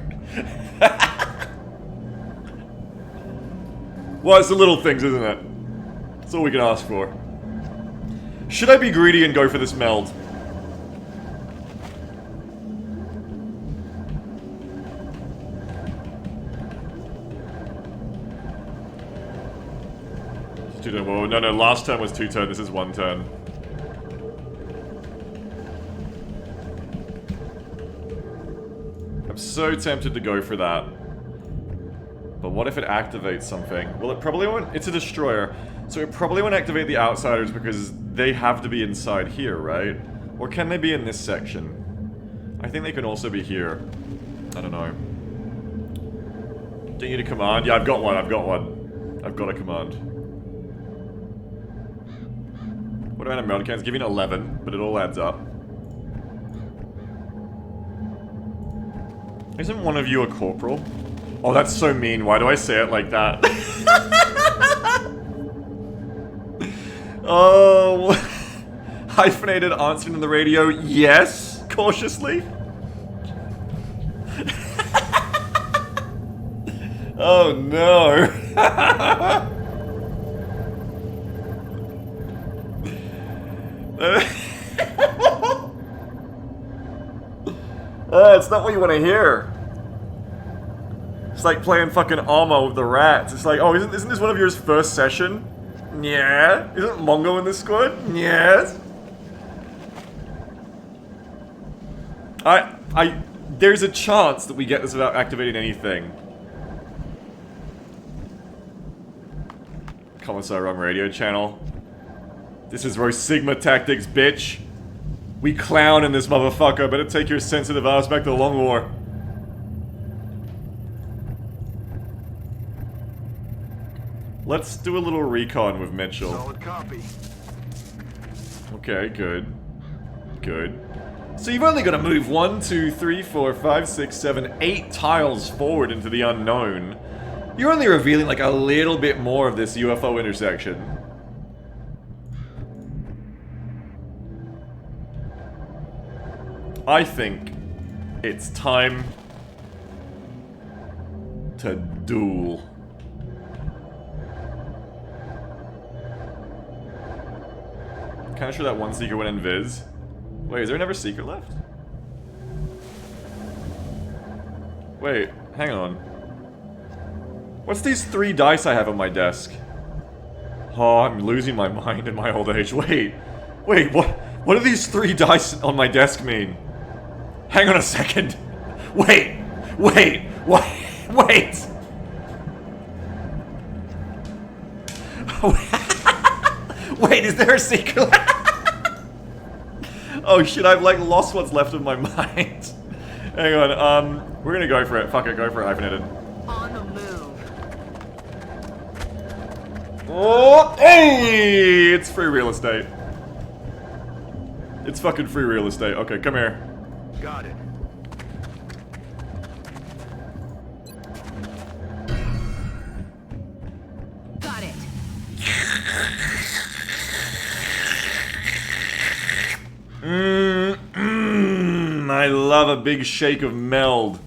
Well, it's the little things, isn't it? That's all we can ask for. Should I be greedy and go for this meld? It's 2 turn. Whoa, no, last turn was 2 turn, this is 1 turn. I'm so tempted to go for that. But what if it activates something? Well, it probably won't. It's a destroyer. So it probably won't activate the outsiders because they have to be inside here, right? Or can they be in this section? I think they can also be here. I don't know. Do you need a command? Yeah, I've got one. I've got a command. What amount of meld cans? Giving 11, but it all adds up. Isn't one of you a corporal? Oh, that's so mean. Why do I say it like that? Oh, hyphenated answering on the radio. Yes, cautiously. Oh no. It's not what you want to hear. It's like playing fucking Armo with the rats. It's like, oh, isn't this one of yours first session? Yeah. Isn't Mongo in this squad? Yes. There's a chance that we get this without activating anything. Commissar wrong radio channel. This is Rho Sigma tactics, bitch. We clown in this motherfucker. Better take your sensitive ass back to the Long War. Let's do a little recon with Mitchell. Solid copy. Okay, good. Good. So you've only got to move 1, 2, 3, 4, 5, 6, 7, 8 tiles forward into the unknown. You're only revealing like a little bit more of this UFO intersection. I think it's time to duel. Kinda sure that one seeker went invis. Wait, is there another seeker left? Wait, hang on. What's these 3 dice I have on my desk? Oh, I'm losing my mind in my old age. Wait, what do these 3 dice on my desk mean? Hang on a second. Wait. Wait, is there a seeker? Oh shit, I've like lost what's left of my mind. Hang on, we're gonna go for it. Fuck it, go for it, hyphenated. On the move. Oh, hey! It's free real estate. It's fucking free real estate. Okay, come here. Got it. Got it. I love a big shake of meld.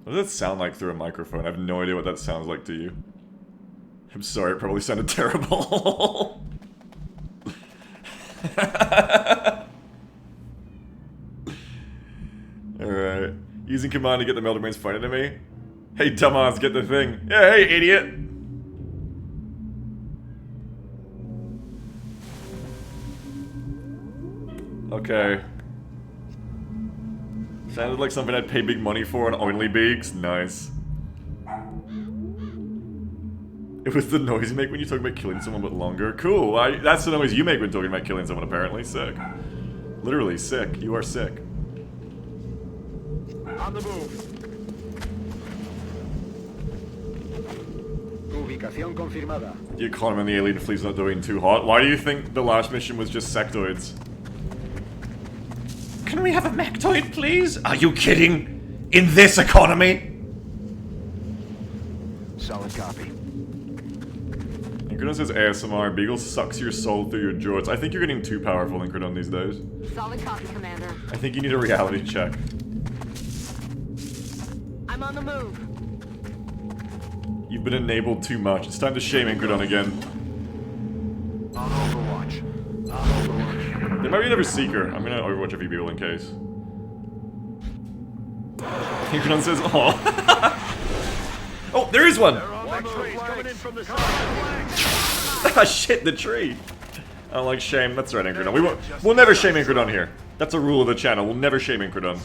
What does that sound like through a microphone? I have no idea what that sounds like to you. I'm sorry, it probably sounded terrible. Alright. Using command to get the melder brains fighting at me. Hey dumbass, get the thing. Yeah, hey idiot. Okay. Sounded like something I'd pay big money for on OnlyBeaks. Nice. It was the noise you make when you talk about killing someone but longer. Cool. That's the noise you make when talking about killing someone, apparently. Sick. Literally sick. You are sick. On the move. Ubicación confirmada. The economy and the alien fleet's not doing too hot. Why do you think the last mission was just sectoids? Can we have a mechtoid, please? Are you kidding? In this economy? Solid copy. Incredon says ASMR. Beagle sucks your soul through your jorts. I think you're getting too powerful, Incredon, these days. Solid copy, Commander. I think you need a reality check. I'm on the move. You've been enabled too much. It's time to shame Incredon again. On Overwatch. On Overwatch. There might be another seeker. I'm gonna overwatch a few people in case. Incredon says, oh. Oh, there is one! X-rays coming in from the side. Ah, shit, the tree! I don't like shame. That's right, Incredon. We'll never shame Incredon here. That's a rule of the channel. We'll never shame Incredon.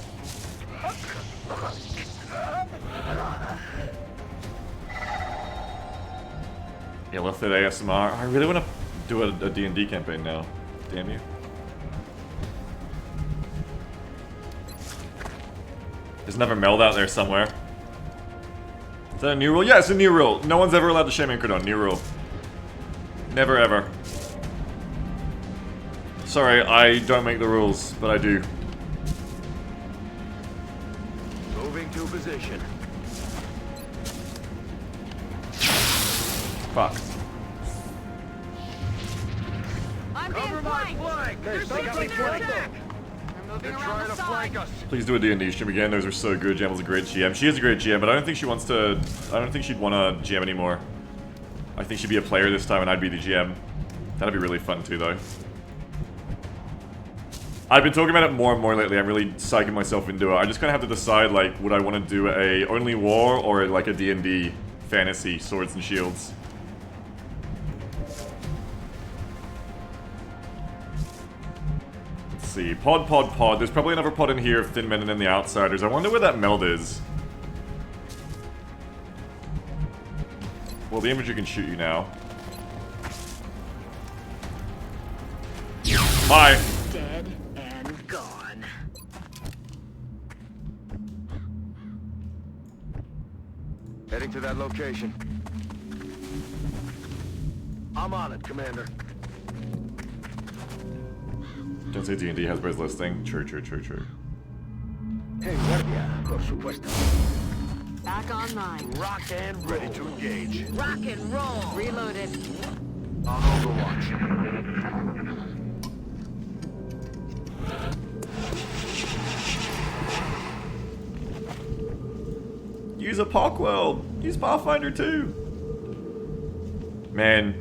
Illithid ASMR. I really want to do a D&D campaign now. Damn you. There's another meld out there somewhere. Is that a new rule? Yeah, it's a new rule. No one's ever allowed to shame Incredon. New rule. Never ever. Sorry, I don't make the rules, but I do. Moving to position. Fuck. I'm being Cover my flanked. flank. They're They got me taking their flanked. attack. They're They're moving trying around to the flank side. us. Please do a D&D stream again. Those are so good. Jamel's a great GM. She is a great GM, but I don't think she wants to... I don't think she'd want to GM anymore. I think she'd be a player this time and I'd be the GM. That'd be really fun too, though. I've been talking about it more and more lately. I'm really psyching myself into it. I just kind of have to decide, like, would I want to do a Only War or like a D&D fantasy Swords and Shields? Let's see. Pod. There's probably another pod in here of Thin Men and then the Outsiders. I wonder where that meld is. Well, the infantry can shoot you now. Bye. Dead and gone. to that location. I'm on it, Commander. Don't say D&D has Hasbro's listing. True. Hey, guardia, por supuesto. Back online. Rock and ready to engage. Rock and roll. Reloaded. On Overwatch. Use a Parkwell. Use Pathfinder 2. Man,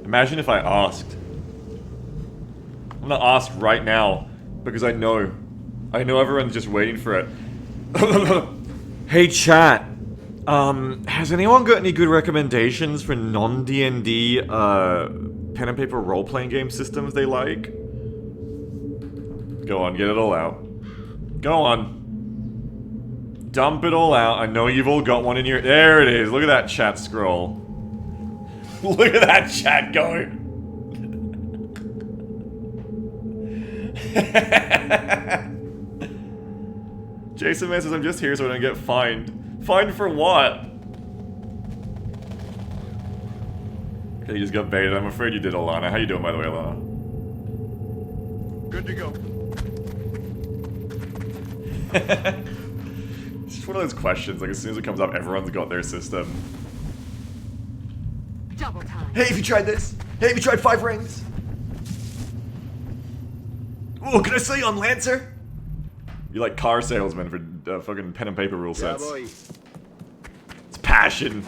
imagine if I asked. I'm gonna ask right now because I know everyone's just waiting for it. Hey chat, has anyone got any good recommendations for non-D&D pen and paper role-playing game systems they like? Go on, get it all out. Go on. Dump it all out. I know you've all got one in your... There it is. Look at that chat scroll. Look at that chat go. Jason Man says, I'm just here so I don't get fined. Fined for what? Okay, you just got baited. I'm afraid you did, Alana. How you doing, by the way, Alana? Good to go. It's just one of those questions, like as soon as it comes up, everyone's got their system. Double time. Hey, have you tried this? Hey, have you tried 5 rings? Oh, can I sell you on Lancer? You're like car salesman for fucking pen and paper rule Yeah, sets. boy. It's passion.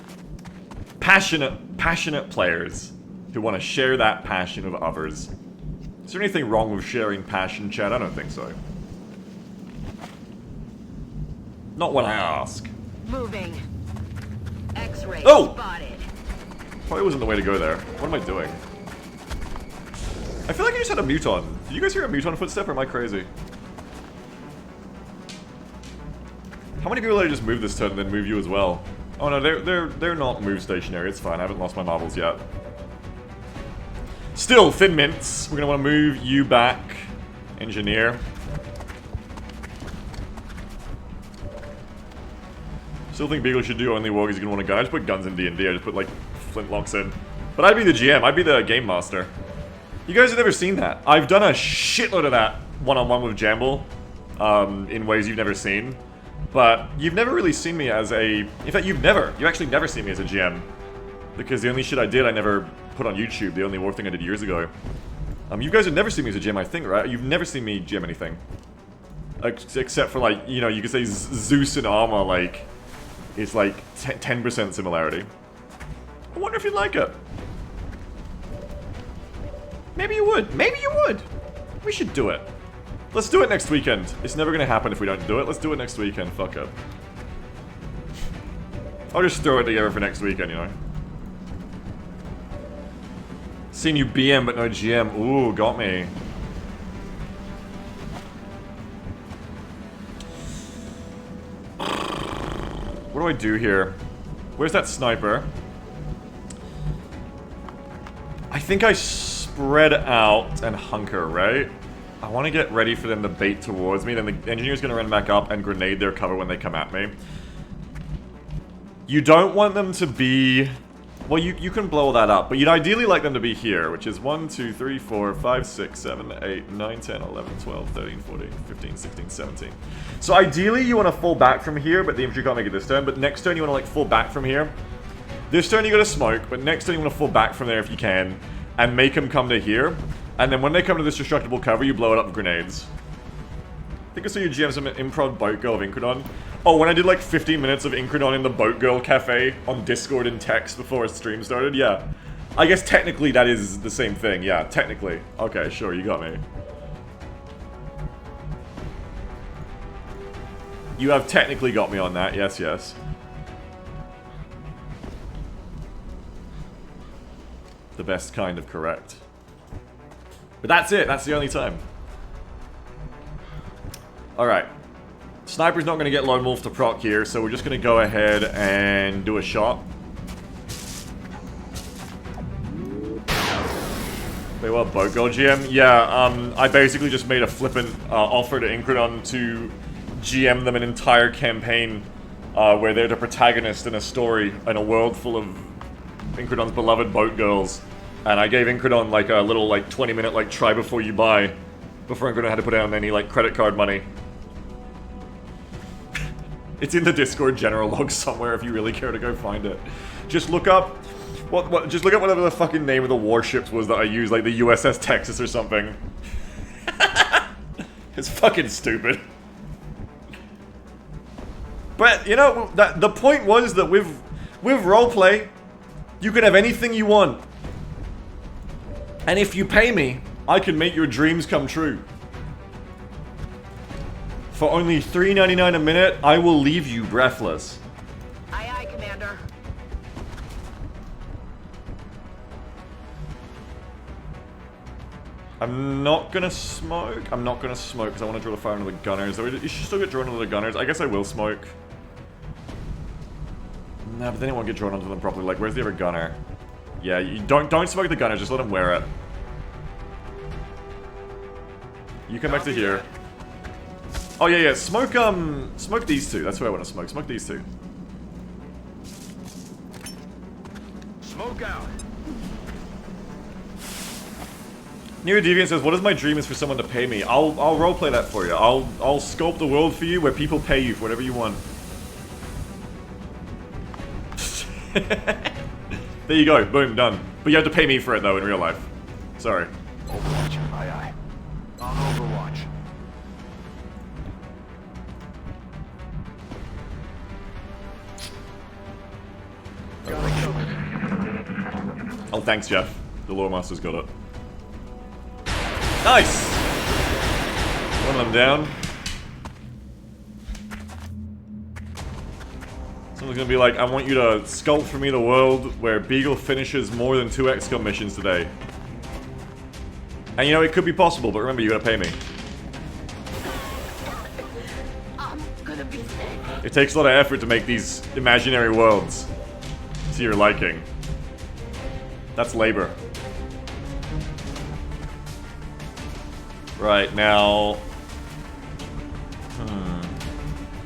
Passionate players who want to share that passion with others. Is there anything wrong with sharing passion, Chad? I don't think so. Not when I ask. Moving. X-ray Oh! spotted. Probably wasn't the way to go there. What am I doing? I feel like I just had a muton. Did you guys hear a muton footstep or am I crazy? How many people did I just move this turn and then move you as well? Oh no, they're not move stationary. It's fine. I haven't lost my marbles yet. Still, Thin Mints. We're gonna want to move you back, Engineer. Still think Beagle should do only war because he's gonna want a gun. I just put guns in D&D. I just put like flintlocks in. But I'd be the GM. I'd be the game master. You guys have never seen that. I've done a shitload of that one-on-one with Jamble in ways you've never seen. But you've never really seen me as a... In fact, you actually never seen me as a GM. Because the only shit I did, I never put on YouTube. The only war thing I did years ago. You guys have never seen me as a GM, I think, right? You've never seen me GM anything. Except for, like, you know, you could say Zeus and Armor, like... It's like 10% similarity. I wonder if you'd like it. Maybe you would. Maybe you would. We should do it. Let's do it next weekend. It's never gonna happen if we don't do it. Let's do it next weekend. Fuck it. I'll just throw it together for next weekend, you know. Seen you BM but no GM. Ooh, got me. What do I do here? Where's that sniper? I think I spread out and hunker, right? I want to get ready for them to bait towards me, then the engineer's going to run back up and grenade their cover when they come at me. You don't want them to be... Well, you can blow that up, but you'd ideally like them to be here, which is 1, 2, 3, 4, 5, 6, 7, 8, 9, 10, 11, 12, 13, 14, 15, 16, 17. So ideally you want to fall back from here, but the infantry can't make it this turn, but next turn you want to like fall back from here. This turn you got to smoke, but next turn you want to fall back from there if you can, and make them come to here. And then when they come to this destructible cover, you blow it up with grenades. I think I saw you GM some improv Boat Girl of Incredon. Oh, when I did like 15 minutes of Incredon in the Boat Girl Cafe on Discord in text before a stream started, yeah. I guess technically that is the same thing, yeah, technically. Okay, sure, you got me. You have technically got me on that, yes, yes. The best kind of correct. But that's it, that's the only time. Alright. Sniper's not going to get Lone Wolf to proc here, so we're just going to go ahead and do a shot. Wait, what, Boat Girl GM? Yeah, I basically just made a flippant offer to Incredon to GM them an entire campaign where they're the protagonist in a story in a world full of Incredon's beloved boat girls. And I gave Incredon like a little like 20-minute like try before you buy, before Incredon had to put down any like credit card money. It's in the Discord general log somewhere if you really care to go find it. Just look up just look up whatever the fucking name of the warships was that I used, like the USS Texas or something. It's fucking stupid. But you know, the point was that with roleplay, you can have anything you want. And if you pay me, I can make your dreams come true. For only $3.99 a minute, I will leave you breathless. Aye, aye, Commander. I'm not gonna smoke. I'm not gonna smoke because I want to draw the fire into the gunners. You should still get drawn into the gunners. I guess I will smoke. Nah, but then it won't get drawn onto them properly. Like, where's the other gunner? Yeah, you don't smoke the gunner. Just let him wear it. You come back to here. Oh yeah, smoke smoke these two. That's what I want to smoke. Smoke these two. Smoke out. Nero Deviant says, "What is my dream is for someone to pay me. I'll roleplay that for you. I'll sculpt the world for you where people pay you for whatever you want." There you go. Boom, done. But you have to pay me for it though in real life. Sorry. Overwatch. Aye, aye. On Overwatch. Oh, thanks, Jeff. The Lore Master's got it. Nice! One of them down. Someone's gonna be like, I want you to sculpt for me the world where Beagle finishes more than 2 XCOM missions today. And you know, it could be possible, but remember, you gotta pay me. I'm gonna be sick. It takes a lot of effort to make these imaginary worlds to your liking. That's labor. Right, now...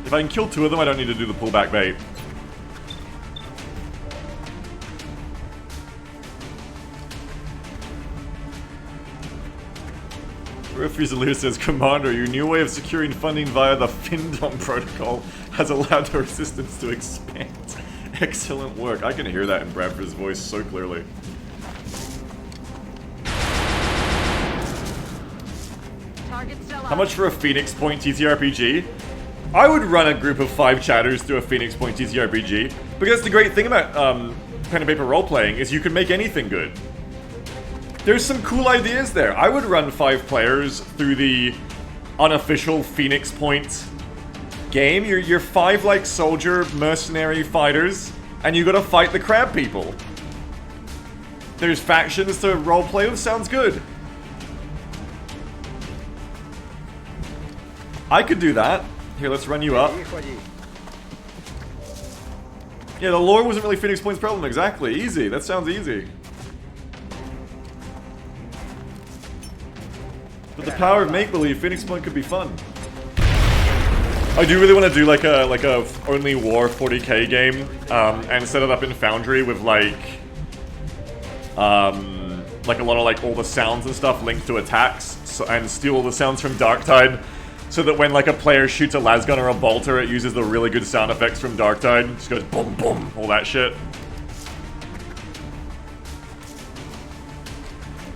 If I can kill 2 of them, I don't need to do the pullback bait. Fusilier says, Commander, your new way of securing funding via the Findom protocol has allowed the resistance to expand. Excellent work. I can hear that in Bradford's voice so clearly. How much for a Phoenix Point TTRPG? I would run a group of 5 chatters through a Phoenix Point TTRPG, because the great thing about pen and paper role-playing is you can make anything good. There's some cool ideas there. I would run 5 players through the unofficial Phoenix Point game. You're 5 like soldier mercenary fighters, and you gotta fight the crab people. There's factions to roleplay with. Sounds good. I could do that. Here, let's run you up. Yeah, the lore wasn't really Phoenix Point's problem. Exactly. Easy. That sounds easy. With the power of make-believe, Phoenix Point could be fun. I do really want to do like a only war 40k game, and set it up in Foundry with like a lot of like all the sounds and stuff linked to attacks, and steal all the sounds from Darktide, so that when like a player shoots a lasgun or a bolter, it uses the really good sound effects from Darktide. Just goes boom boom, all that shit.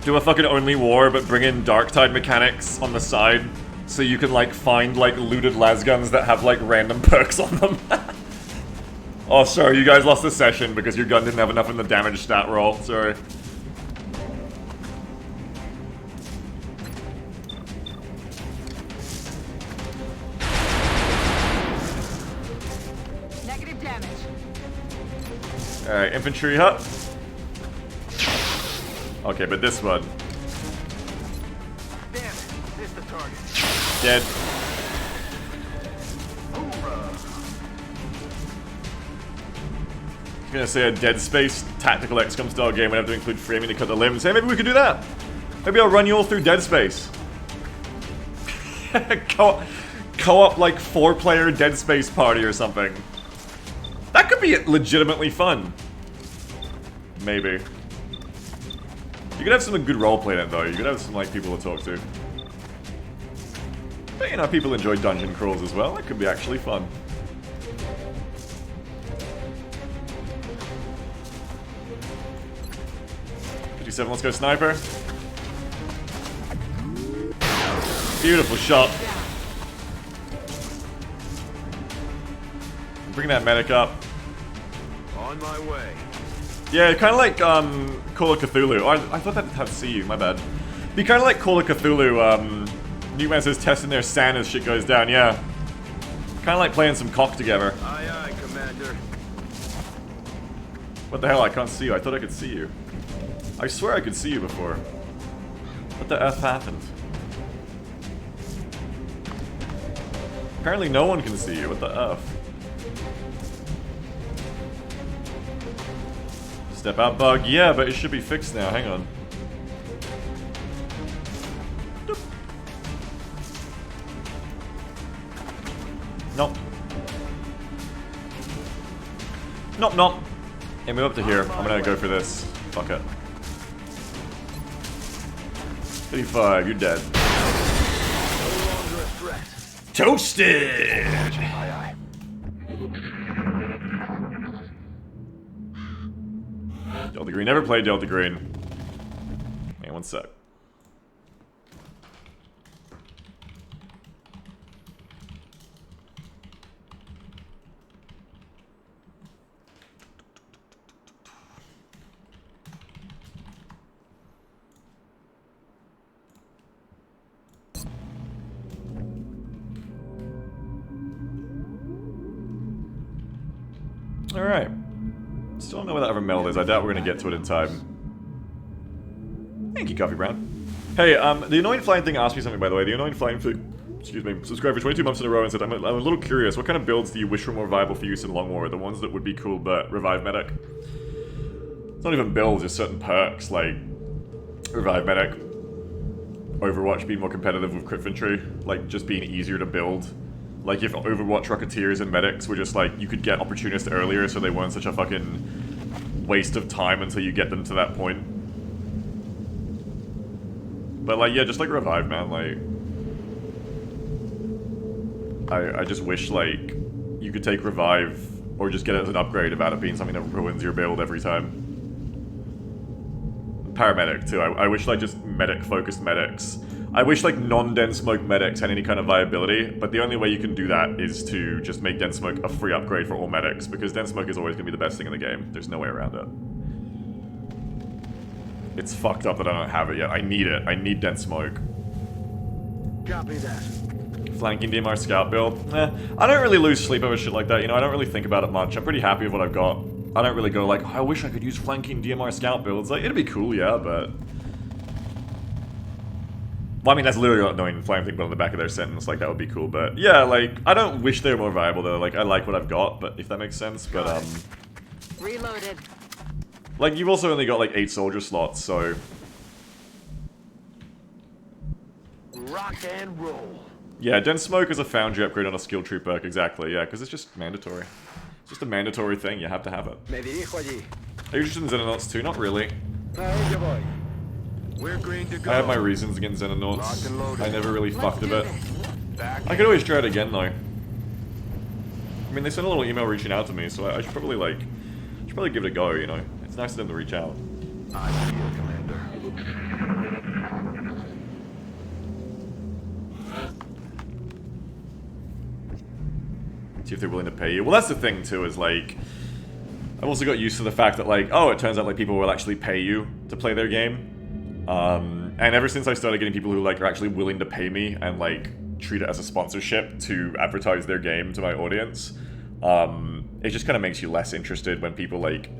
Do a fucking only war, but bring in Darktide mechanics on the side, so you can like find like looted lasguns that have like random perks on them. Oh, sorry, you guys lost the session because your gun didn't have enough in the damage stat roll. Sorry. Negative damage. Alright, infantry hut. Okay, but this one. Damn it. Missed the target. Dead. Hoorah. I was gonna say a Dead Space tactical XCOM style game would have to include framing to cut the limbs. Hey, maybe we could do that. Maybe I'll run you all through Dead Space. Co-op like 4-player Dead Space party or something. be legitimately fun. Maybe. You could have some good roleplay in it though. You could have some like people to talk to. But you know, people enjoy dungeon crawls as well. That could be actually fun. Let's go sniper. Beautiful shot. Bring that medic up. On my way. Yeah, kind of like Call of Cthulhu. Oh, I thought that had to see you. My bad. Be kind of like Call of Cthulhu. Newman says testing their sand as shit goes down. Yeah. Kind of like playing some cock together. Aye, aye, Commander. What the hell? I can't see you. I thought I could see you. I swear I could see you before. What the F happened? Apparently no one can see you. What the F? Step out bug. Yeah, but it should be fixed now. Hang on. Doop. Nope. Nope, nope. Hey, move up to here. I'm gonna go for this. Fuck it. 55, you're dead. No longer a threat. Toasted! Aye, aye. Delta Green. Never played Delta Green. Hang on one sec. Alright. Still don't know where that other meld is. I doubt we're gonna get to it in time. Thank you, Coffee Brown. Hey, the Annoying Flying thing asked me something, by the way. The Annoying Flying thing, excuse me, subscribed for 22 months in a row and said, I'm a little curious. What kind of builds do you wish were more viable for use in Long War? The ones that would be cool, but Revive Medic? It's not even builds, just certain perks, like Revive Medic, Overwatch being more competitive with Critfantry, like just being easier to build. Like if Overwatch Rocketeers and Medics were just like, you could get Opportunist earlier so they weren't such a fucking waste of time until you get them to that point. But like, yeah, just like Revive, man, like... I just wish, like, you could take Revive, or just get it as an upgrade without it being something that ruins your build every time. Paramedic, too. I wish, like, just medic-focused medics. I wish, like, non-dense smoke medics had any kind of viability, but the only way you can do that is to just make dense smoke a free upgrade for all medics, because dense smoke is always going to be the best thing in the game. There's no way around it. It's fucked up that I don't have it yet. I need it. I need dense smoke. Copy that. Flanking DMR scout build? I don't really lose sleep over shit like that, you know, I don't really think about it much. I'm pretty happy with what I've got. I don't really go like, oh, I wish I could use flanking DMR scout builds. Like, it'd be cool, yeah, but... Well, I mean, that's literally not knowing flying thing, but on the back of their sentence, like, that would be cool, but... Yeah, like, I don't wish they were more viable, though. Like, I like what I've got, but if that makes sense, but, Reloaded. Like, you've also only got, like, 8 soldier slots, so... Rock and roll. Yeah, dense smoke is a foundry upgrade on a skill tree perk, exactly, yeah, because it's just mandatory. It's just a mandatory thing, you have to have it. Me dirijo allí. Are you interested in Xenonauts too? Not really. A ello voy. We're green to go. I have my reasons against Locked and Xenonauts. loaded. I never really fucked with it. Back. I could always try it again, though. I mean, they sent a little email reaching out to me, so I should probably, like... should probably give it a go, you know? It's nice of them to reach out. I feel, Commander. See if they're willing to pay you. Well, that's the thing, too, is, like... I've also got used to the fact that, like, oh, it turns out, like, people will actually pay you to play their game. And ever since I started getting people who, like, are actually willing to pay me and, like, treat it as a sponsorship to advertise their game to my audience, it just kind of makes you less interested when people, like...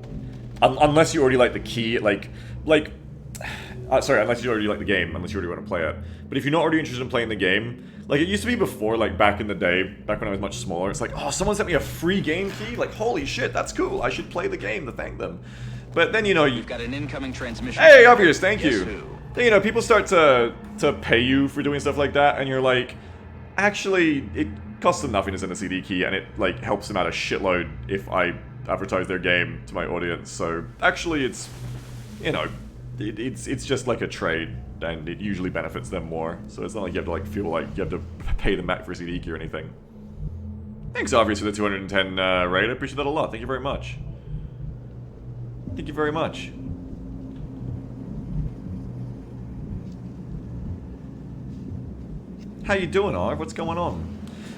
unless you already like the key, sorry, unless you already like the game, unless you already want to play it. But if you're not already interested in playing the game, like it used to be before, like back in the day, back when I was much smaller, it's like, oh, someone sent me a free game key? Like, holy shit, that's cool, I should play the game to thank them. But then, you know, You've got an incoming transmission. Hey, obvious, thank Guess you. who? Then, you know, people start to pay you for doing stuff like that, and you're like, actually, it costs them nothing to send a CD key, and it, like, helps them out a shitload if I advertise their game to my audience. So actually, it's, you know, it's just like a trade, and it usually benefits them more. So it's not like you have to like feel like you have to pay them back for CD key or anything. Thanks, Obvious, for the 210 raid. I appreciate that a lot. Thank you very much. Thank you very much. How you doing, Arv? What's going on?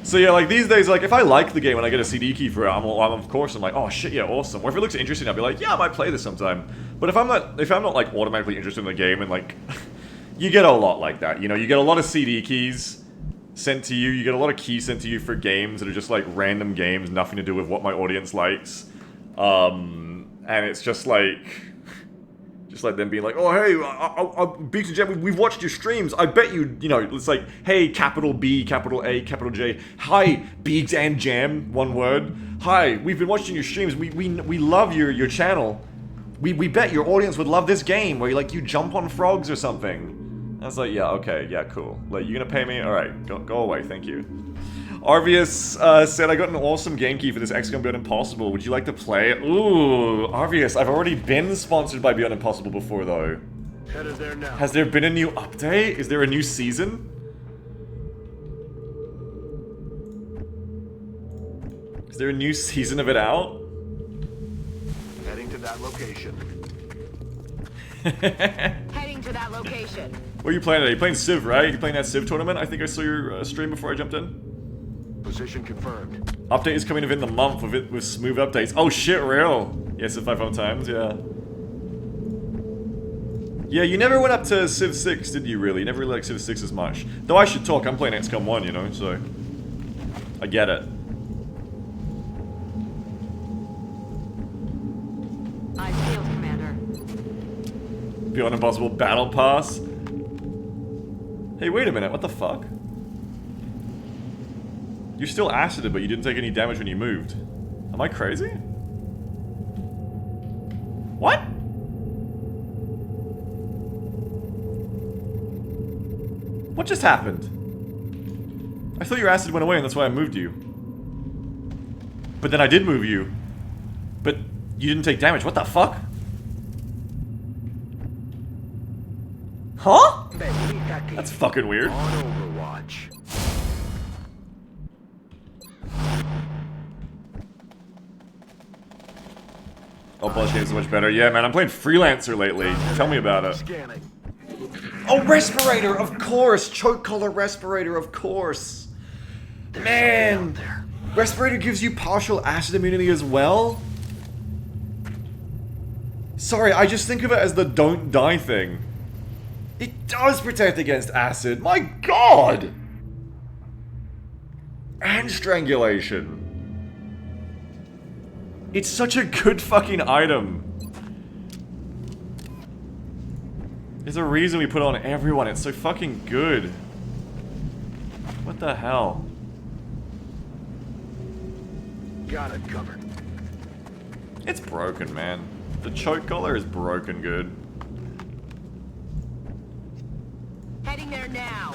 So yeah, like these days, like if I like the game and I get a CD key for it, I'm of course I'm like, oh shit, yeah, awesome. Or if it looks interesting, I'll be like, yeah, I might play this sometime. But if I'm not like automatically interested in the game, and like, you get a lot like that, you know, you get a lot of CD keys sent to you, you get a lot of keys sent to you for games that are just like random games, nothing to do with what my audience likes, and it's just like them being like, oh hey, Beaks and Jet, we've watched your streams. I bet you know, it's like, hey, capital B, capital A, capital J. Hi, Beaks and Jam, one word. Hi, we've been watching your streams. We love your channel. We bet your audience would love this game where you jump on frogs or something. I was like, yeah, okay, yeah, cool. Like, you gonna pay me? All right, go away, thank you. Arvius said, I got an awesome game key for this XCOM Beyond Impossible. Would you like to play it? Ooh, Arvius, I've already been sponsored by Beyond Impossible before, though. Headed there now. Has there been a new update? Is there a new season? Is there a new season of it out? Heading to that location. Heading to that location. What are you playing today? You playing Civ, right? You playing that Civ tournament? I think I saw your stream before I jumped in. Position confirmed. Update is coming within the month with smooth updates. Oh shit, real? Yes, 5 times, yeah. Yeah, you never went up to Civ 6, did you really? You never really liked Civ 6 as much. Though I should talk, I'm playing XCOM 1, you know, so... I get it. Eyes peeled, Commander. Beyond Impossible Battle Pass? Hey, wait a minute, what the fuck? You're still acided, but you didn't take any damage when you moved. Am I crazy? What? What just happened? I thought your acid went away and that's why I moved you. But then I did move you. But you didn't take damage. What the fuck? Huh? That's fucking weird. On Overwatch. Oh, Blush game's so much better. Yeah, man, I'm playing Freelancer lately. Tell me about it. Scanning. Oh, Respirator, of course! Choke collar Respirator, of course! Man! Respirator gives you partial acid immunity as well? Sorry, I just think of it as the don't die thing. It does protect against acid, my god! And strangulation. It's such a good fucking item. There's a reason we put it on everyone, it's so fucking good. What the hell? Got it covered. It's broken, man. The choke collar is broken good. Heading there now.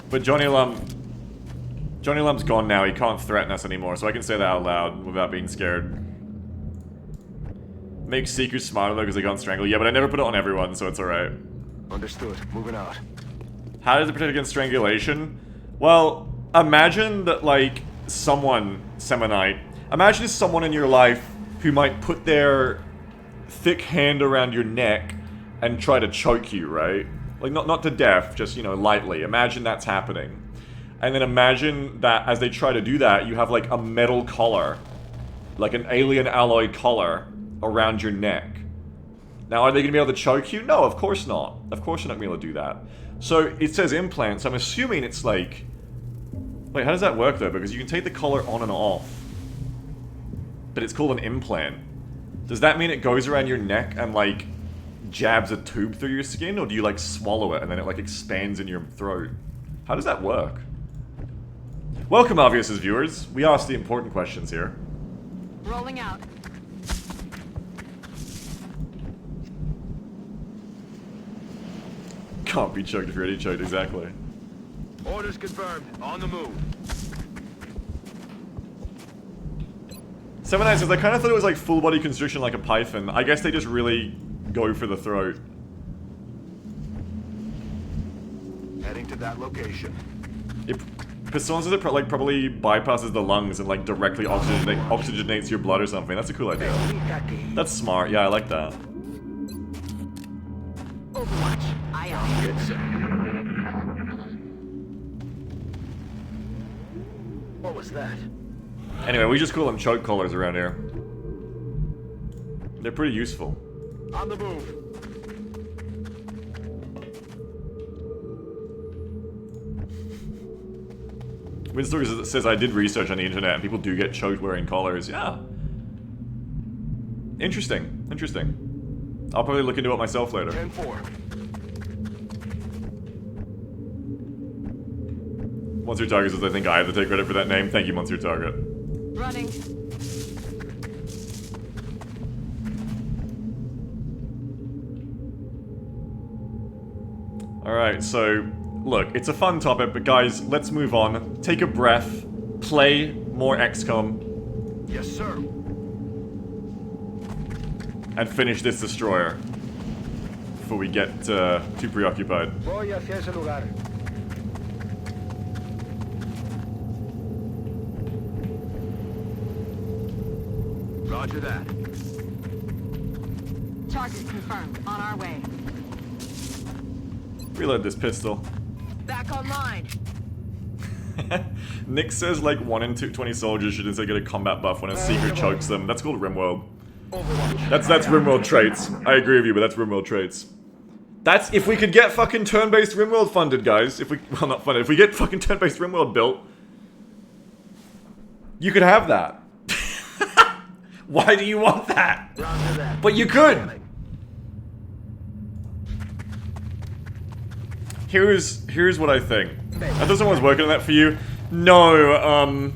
But Johnny Lum's gone now, he can't threaten us anymore, so I can say that out loud without being scared. Make Seekers smarter though, because they can't strangle. Yeah, but I never put it on everyone, so it's alright. Understood. Moving out. How does it protect against strangulation? Well, imagine that, like, someone, Semonite, imagine someone in your life who might put their thick hand around your neck and try to choke you, right? Like, not to death, just, you know, lightly. Imagine that's happening. And then imagine that as they try to do that, you have, like, a metal collar. Like an alien alloy collar around your neck. Now, are they going to be able to choke you? No, of course not. Of course you're not going to be able to do that. So, it says implant, so I'm assuming it's like... Wait, how does that work, though? Because you can take the collar on and off. But it's called an implant. Does that mean it goes around your neck and, like, jabs a tube through your skin? Or do you, like, swallow it and then it, like, expands in your throat? How does that work? Welcome, Obvious's viewers. We ask the important questions here. Rolling out. Can't be choked if you're already choked, exactly. Orders confirmed. On the move. 79 says, I kind of thought it was like full body constriction like a python. I guess they just really go for the throat. Heading to that location. Pistons says it like probably bypasses the lungs and like directly oxygenates your blood or something. That's a cool idea. That's smart. Yeah, I like that. Overwatch. Aye, aye. Get set. What was that? Anyway, we just call them choke collars around here. They're pretty useful. On the move. Winston says I did research on the internet and people do get choked wearing collars. Yeah. Interesting. Interesting. I'll probably look into it myself later. 10-4. Monster Target says I think I have to take credit for that name. Thank you, Monster Target. Running. Alright, so, look, it's a fun topic, but guys, let's move on. Take a breath. Play more XCOM. Yes, sir. And finish this destroyer. Before we get too preoccupied. Voy hacia ese lugar. Roger that. Target confirmed. On our way. Reload this pistol. Back online. Nick says like 1 in 20 soldiers should instead get a combat buff when a secret chokes them. That's called Rimworld. That's Rimworld traits. I agree with you, but that's Rimworld traits. That's if we could get fucking turn-based Rimworld funded, guys. If we, well, not funded. If we get fucking turn-based Rimworld built, you could have that. Why do you want that? But you could. Here's what I think. I thought someone was working on that for you. No,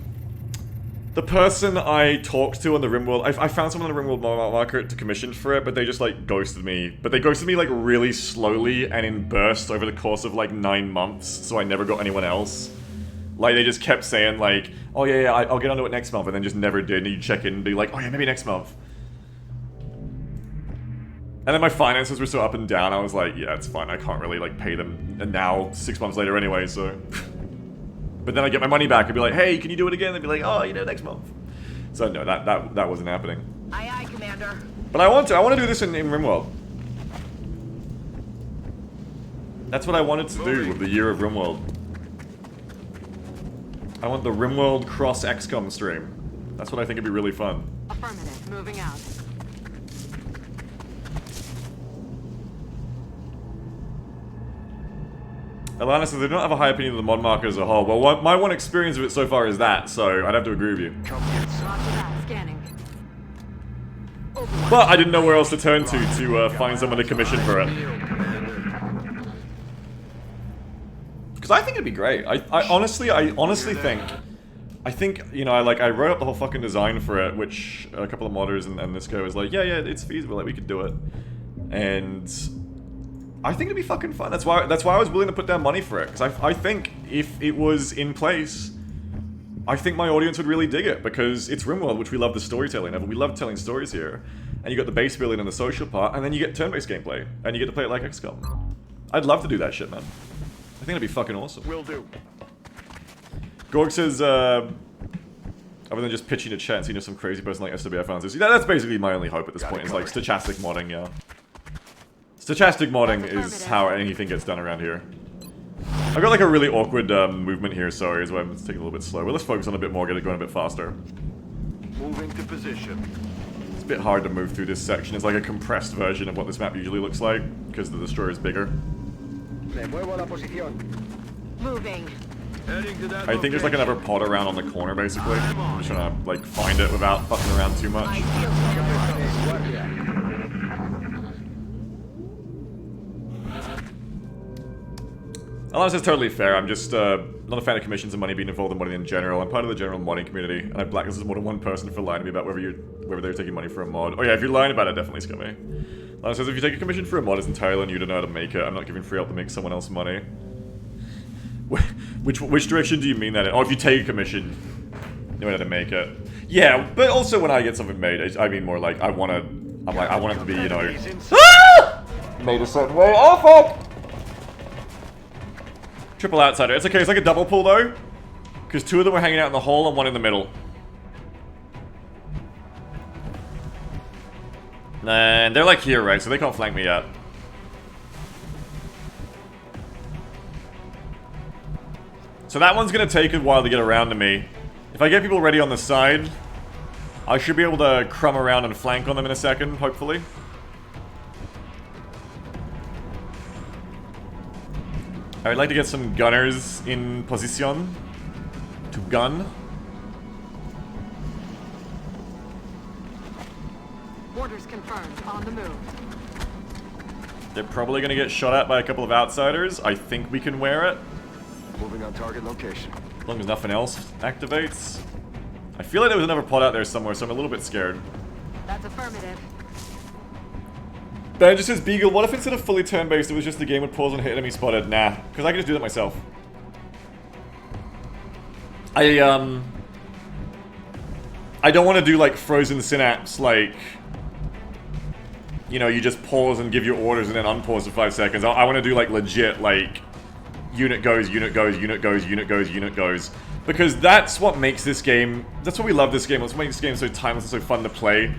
the person I talked to on the Rimworld, I found someone on the Rimworld market to commission for it, but they just like ghosted me. But they ghosted me like really slowly and in bursts over the course of like 9 months, so I never got anyone else. Like, they just kept saying, like, oh yeah, I'll get onto it next month, and then just never did, and you check in and be like, oh yeah, maybe next month. And then my finances were so up and down, I was like, yeah, it's fine, I can't really, like, pay them now, 6 months later anyway, so... But then I get my money back and be like, hey, can you do it again? They'd be like, oh, you know, next month. So no, that wasn't happening. Aye, aye, Commander. But I want to do this in Rimworld. That's what I wanted to do with the Year of Rimworld. I want the Rimworld cross XCOM stream. That's what I think would be really fun. Affirmative. Moving out. Alana says they don't have a high opinion of the mod market as a whole. Well, my one experience of it so far is that, so I'd have to agree with you. Come get some. Roger that. Scanning. Overwatch. But I didn't know where else to turn to find someone to commission for it. Because I think it'd be great. I honestly think... I think, you know, I wrote up the whole fucking design for it, which a couple of modders and this guy was like, yeah, it's feasible, like, we could do it. And... I think it'd be fucking fun. That's why I was willing to put down money for it. Because I think if it was in place, I think my audience would really dig it. Because it's Rimworld, which we love the storytelling of. We love telling stories here. And you got the base building and the social part, and then you get turn-based gameplay. And you get to play it like XCOM. I'd love to do that shit, man. I think it'd be fucking awesome. Will do. Gorg says, other than just pitching to chat and seeing if some crazy person like SWF fans is, that's basically my only hope at this point, is like stochastic modding, yeah. Stochastic modding is how anything gets done around here. I've got like a really awkward movement here, sorry, is why I'm taking a little bit slow. But let's focus on a bit more, get it going a bit faster. Moving to position. It's a bit hard to move through this section. It's like a compressed version of what this map usually looks like, because the destroyer is bigger. Me muevo a la posición. Moving. Heading to that I think there's like another pod around on the corner, basically. I'm just trying to like find it without fucking around too much. I feel Guardia. Alana says totally fair. I'm just not a fan of commissions and money being involved in modding in general. I'm part of the general modding community, and I blacklisted more than one person for lying to me about whether they're taking money for a mod. Oh yeah, if you're lying about it, definitely scummy. Alana says if you take a commission for a mod, it's entirely on you to know how to make it. I'm not giving free help to make someone else money. Which direction do you mean that in? Oh, if you take a commission, you know how to make it. Yeah, but also when I get something made, I mean more like I want it to be, you know, Enemies in made a certain way. Oh fuck! Triple outsider. It's okay. It's like a double pull though, because 2 of them were hanging out in the hole and 1 in the middle. And they're like here, right? So they can't flank me yet. So that one's gonna take a while to get around to me. If I get people ready on the side, I should be able to crumb around and flank on them in a second, hopefully. I would like to get some gunners in position to gun. Orders confirmed. On the move. They're probably gonna get shot at by a couple of outsiders. I think we can wear it, moving on target location. as long as nothing else activates. I feel like there was another pod out there somewhere, so I'm a little bit scared. That's affirmative. Ben just says, Beagle, what if instead of fully turn-based, it was just the game would pause and hit enemy spotted? Nah, because I can just do that myself. I don't want to do, like, frozen synapse, like, you know, you just pause and give your orders and then unpause for 5 seconds. I want to do, like, legit, like, unit goes, unit goes, unit goes, unit goes, unit goes. Because that's what makes this game, that's what we love this game, that's what makes this game so timeless and so fun to play,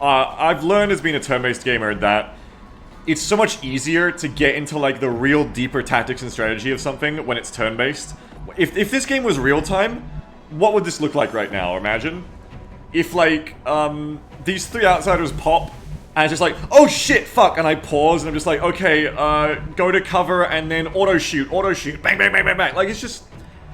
I've learned as being a turn-based gamer that it's so much easier to get into like the real deeper tactics and strategy of something when it's turn-based. If this game was real-time, what would this look like right now? Imagine if like these 3 outsiders pop and it's just like, oh shit, fuck, and I pause and I'm just like, okay, go to cover and then auto shoot, bang, bang, bang, bang, bang. Like, it's just,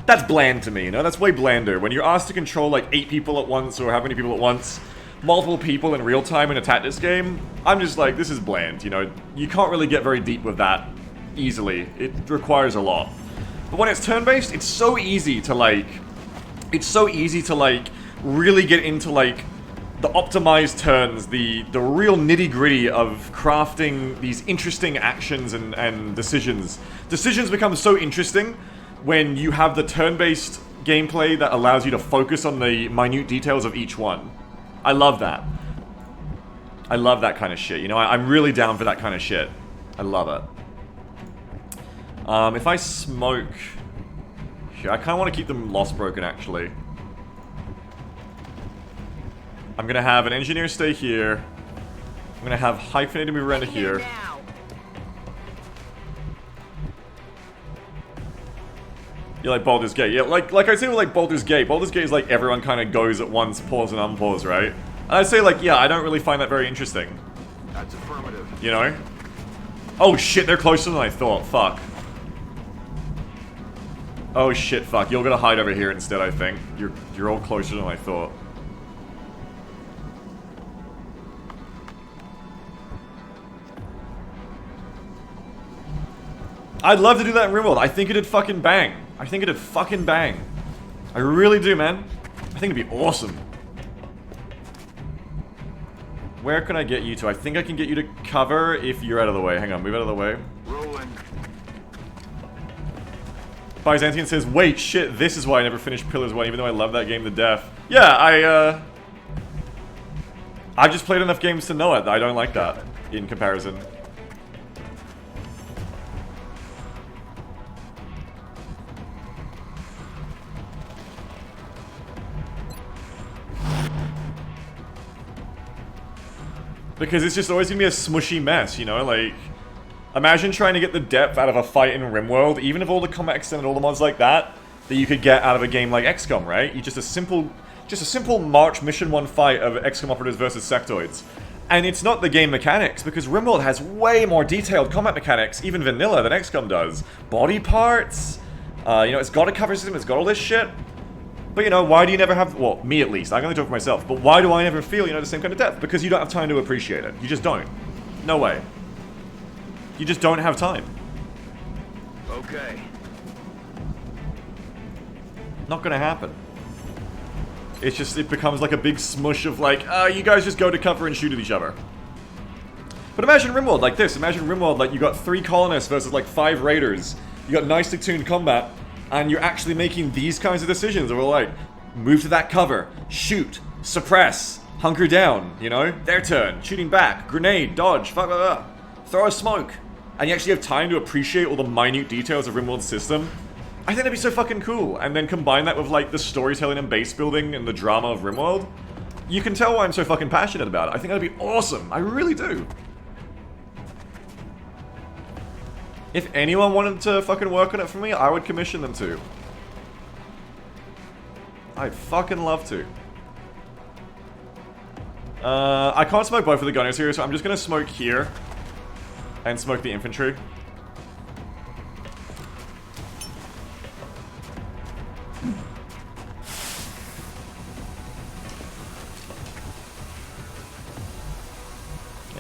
that's bland to me, you know? That's way blander. When you're asked to control like 8 people at once or how many people at once, multiple people in real time in a tactics game, I'm just like, this is bland, you know? You can't really get very deep with that easily. It requires a lot. But when it's turn-based, it's so easy to like, really get into like the optimized turns, the real nitty-gritty of crafting these interesting actions and decisions. Decisions become so interesting when you have the turn-based gameplay that allows you to focus on the minute details of each one. I love that. I love that kind of shit, you know? I'm really down for that kind of shit. I love it. If I smoke... I kind of want to keep them lost broken, actually. I'm gonna have an engineer stay here. I'm gonna have hyphenated move around to here. Yeah, like Baldur's Gate. Yeah, like I say with like Baldur's Gate. Baldur's Gate is like everyone kind of goes at once, pause and unpause, right? And I'd say like, yeah, I don't really find that very interesting. That's affirmative. You know? Oh shit, they're closer than I thought. Fuck. Oh shit, fuck. You're gonna hide over here instead, I think. You're all closer than I thought. I'd love to do that in RimWorld. I think it'd fucking bang. I think it'd fucking bang. I really do, man. I think it'd be awesome. Where can I get you to? I think I can get you to cover if you're out of the way. Hang on, move out of the way. Rolling. Byzantian says, wait, shit, this is why I never finished Pillars 1, even though I love that game to death. Yeah, I've just played enough games to know it. I don't like that, in comparison. Because it's just always gonna be a smushy mess, you know? Like, imagine trying to get the depth out of a fight in RimWorld, even if all the combat extended, all the mods like that you could get out of a game like XCOM, right? You just a simple March Mission 1 fight of XCOM operatives versus sectoids. And it's not the game mechanics, because RimWorld has way more detailed combat mechanics, even vanilla, than XCOM does. Body parts, you know, it's got a cover system, it's got all this shit. But, you know, why do you never have... Well, me at least. I can only talk for myself. But why do I never feel, you know, the same kind of depth? Because you don't have time to appreciate it. You just don't. No way. You just don't have time. Okay. Not gonna happen. It's just... It becomes like a big smush of like, you guys just go to cover and shoot at each other. But imagine RimWorld like this. Imagine RimWorld like you got 3 colonists versus like 5 raiders. You got nicely tuned combat. and you're actually making these kinds of decisions. We're like, move to that cover, shoot, suppress, hunker down, you know? Their turn, shooting back, grenade, dodge, fuck, throw a smoke. And you actually have time to appreciate all the minute details of RimWorld's system. I think that'd be so fucking cool. And then combine that with like the storytelling and base building and the drama of RimWorld. You can tell why I'm so fucking passionate about it. I think that'd be awesome. I really do. If anyone wanted to fucking work on it for me, I would commission them to. I'd fucking love to. I can't smoke both of the gunners here, so I'm just gonna smoke here. And smoke the infantry.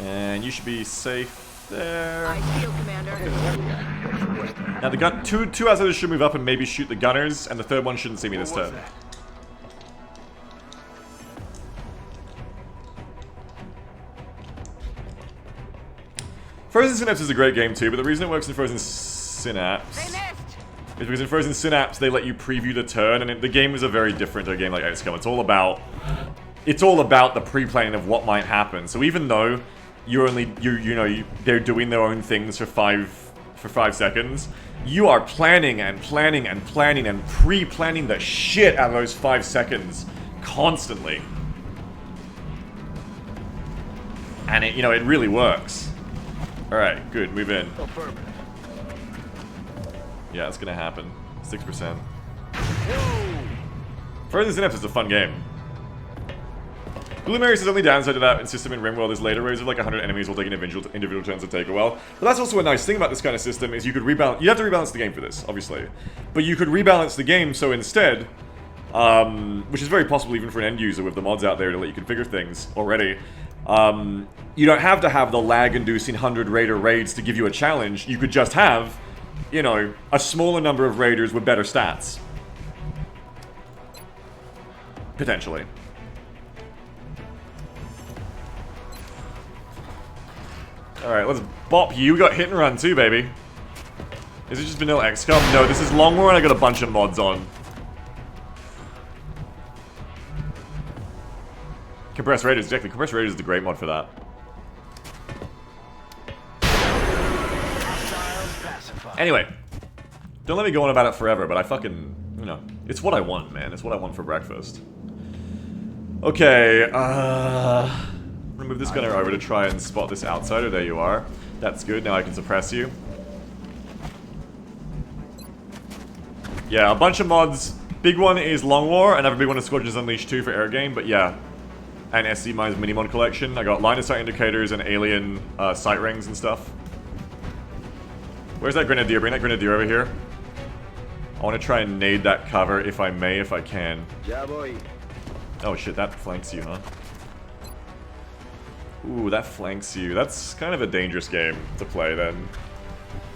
And you should be safe there. I feel, Commander. Now the gun, two outsiders should move up and maybe shoot the gunners, and the third one shouldn't see me this turn. Frozen Synapse is a great game too, but the reason it works in Frozen Synapse is because in Frozen Synapse they let you preview the turn, and the game is a very different to a game like XCOM. It's all about the pre-planning of what might happen. So even though they're doing their own things for 5 seconds, you are planning and planning and planning and pre-planning the shit out of those 5 seconds constantly. And it really works. Alright, good, move in. Yeah, it's gonna happen. 6%. Frozen Synapse is a fun game. Bloomary's only downside to that system in RimWorld is later waves of like 100 enemies will take individual turns to take a while. But that's also a nice thing about this kind of system is you could rebalance. You have to rebalance the game for this, obviously. But you could rebalance the game so instead, which is very possible even for an end user with the mods out there to let you configure things already. You don't have to have the lag-inducing 100 raider raids to give you a challenge. You could just have, a smaller number of raiders with better stats. Potentially. Alright, let's bop you. We got hit and run too, baby. Is it just vanilla XCOM? No, this is Long War and I got a bunch of mods on. Compressed Raiders, exactly. Compressed Raiders is the great mod for that. Anyway, don't let me go on about it forever, but I fucking, it's what I want, man. It's what I want for breakfast. Okay, I'm gonna move this gunner over to try and spot this outsider. There you are. That's good, now I can suppress you. Yeah, a bunch of mods. Big one is Long War, another big one is Squadrons Unleashed 2 for air game, but yeah. And SC Mine's mini-mod collection. I got line of sight indicators and alien sight rings and stuff. Where's that grenadier? Bring that grenadier over here. I want to try and nade that cover if I may, if I can. Yeah, boy. Oh shit, that flanks you, huh? Ooh, that flanks you. That's kind of a dangerous game to play then.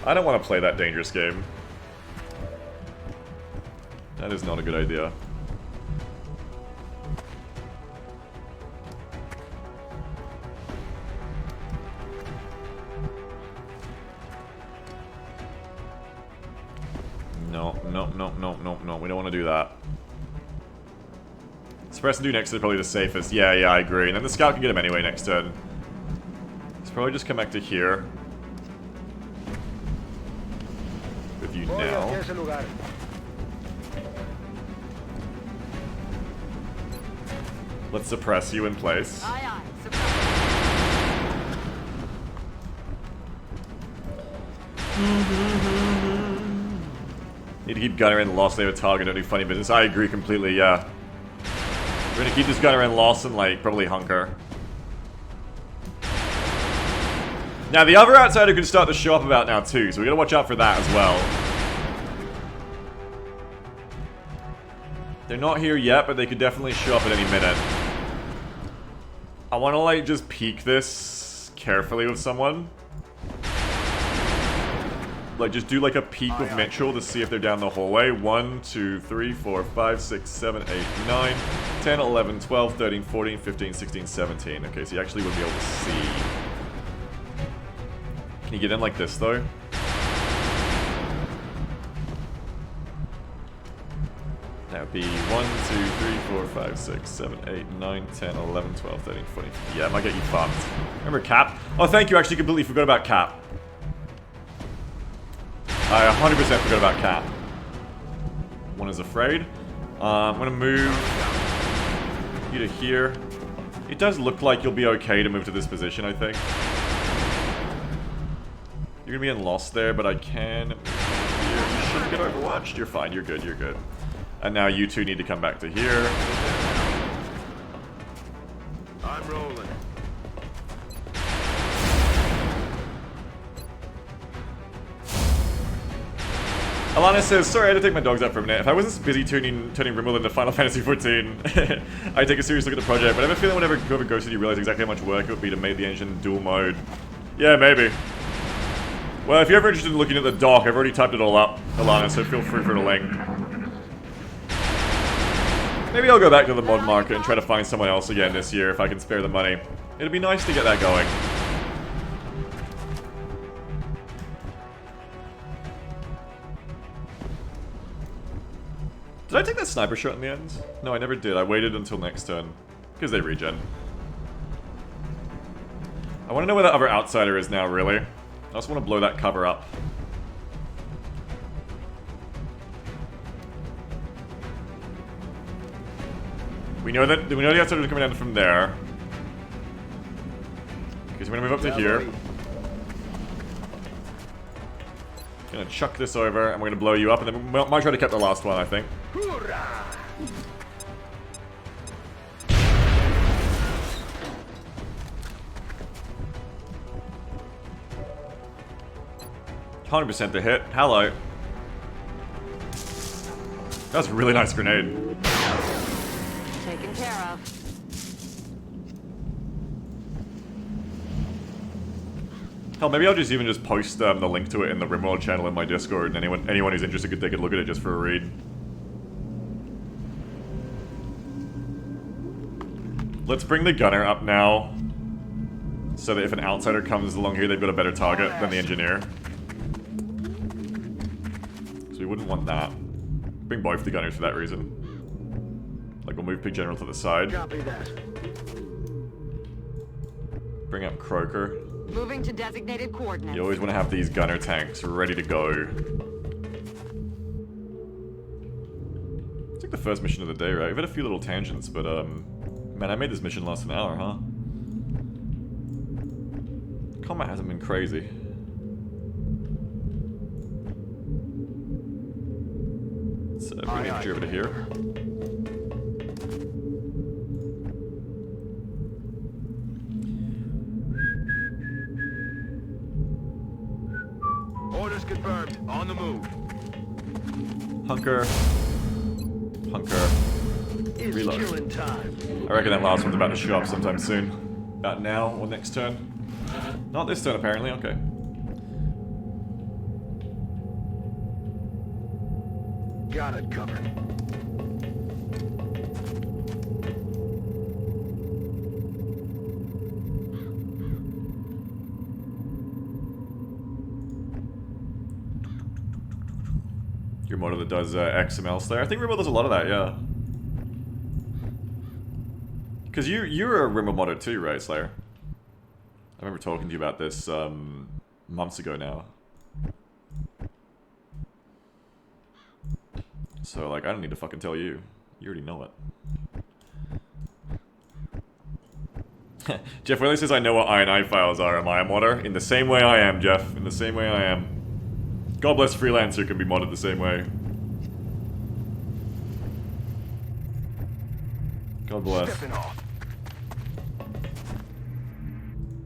I don't want to play that dangerous game. That is not a good idea. No, we don't want to do that. Suppress and do next is probably the safest. Yeah, I agree. And then the scout can get him anyway next turn. Let's probably just come back to here. With you now. Let's suppress you in place. Aye, aye. Need to keep gunner in lost, they have a target, don't do funny business. I agree completely, yeah. We're gonna keep this gunner in lost and like probably hunker. Now the other outsider could start to show up about now too, so we gotta watch out for that as well. They're not here yet, but they could definitely show up at any minute. I wanna like just peek this carefully with someone. Like, just do like a peek with Mitchell to see if they're down the hallway. 1, 2, 3, 4, 5, 6, 7, 8, 9, 10, 11, 12, 13, 14, 15, 16, 17. Okay, so you actually would be able to see. Can you get in like this, though? Yeah, be 1, 2, 3, 4, 5, 6, 7, 8, 9, 10, 11, 12, 13, 14. Yeah, I might get you fucked. Remember Cap? Oh, thank you. Actually, completely forgot about Cap. I 100% forgot about Cap. One is afraid. I'm gonna move you to here. It does look like you'll be okay to move to this position, I think. You're gonna be in lost there, but I can. You shouldn't get overwatched. You're fine. You're good. You're good. And now you two need to come back to here. I'm rolling. Alana says, sorry, I had to take my dogs out for a minute. If I wasn't busy turning Rimmel into Final Fantasy XIV, I'd take a serious look at the project. But I have a feeling whenever whoever goes to you realize exactly how much work it would be to make the engine dual mode. Yeah, maybe. Well, if you're ever interested in looking at the doc, I've already typed it all up, Alana, so feel free for the link. Maybe I'll go back to the mod market and try to find someone else again this year if I can spare the money. It'd be nice to get that going. Did I take that sniper shot in the end? No, I never did. I waited until next turn. Because they regen. I want to know where that other outsider is now, really. I also want to blow that cover up. We know the outsider is coming down from there. Okay, so we're gonna move up to here. Gonna chuck this over, and we're gonna blow you up, and then we might try to catch the last one, I think. 100% to hit. Hello. That was a really nice grenade. Taken care of. Hell, maybe I'll just even post the link to it in the Rimworld channel in my Discord, and anyone who's interested could take a look at it just for a read. Let's bring the gunner up now, so that if an outsider comes along here, they've got a better target than the engineer. So we wouldn't want that. Bring both the gunners for that reason. Like, we'll move Pig General to the side. Bring up Croaker. Moving to designated coordinates. You always want to have these gunner tanks ready to go. It's like the first mission of the day, right? We've had a few little tangents, but man, I made this mission last an hour, huh? Combat hasn't been crazy. Let's bring the infantry over to here. Orders confirmed. On the move. Hunker. Hunker. Reload. Time. I reckon that last one's about to show up sometime soon. About now or next turn. Not this turn, apparently. Okay. Got it covered. Your model that does XML Slayer. I think Rimble does a lot of that, yeah. Because you're a Rimble modder too, right, Slayer? I remember talking to you about this months ago now. So, like, I don't need to fucking tell you. You already know it. Jeff Whaley says I know what INI files are. Am I a modder? In the same way I am, Jeff. In the same way I am. God bless Freelancer can be modded the same way. God bless. Stepping off.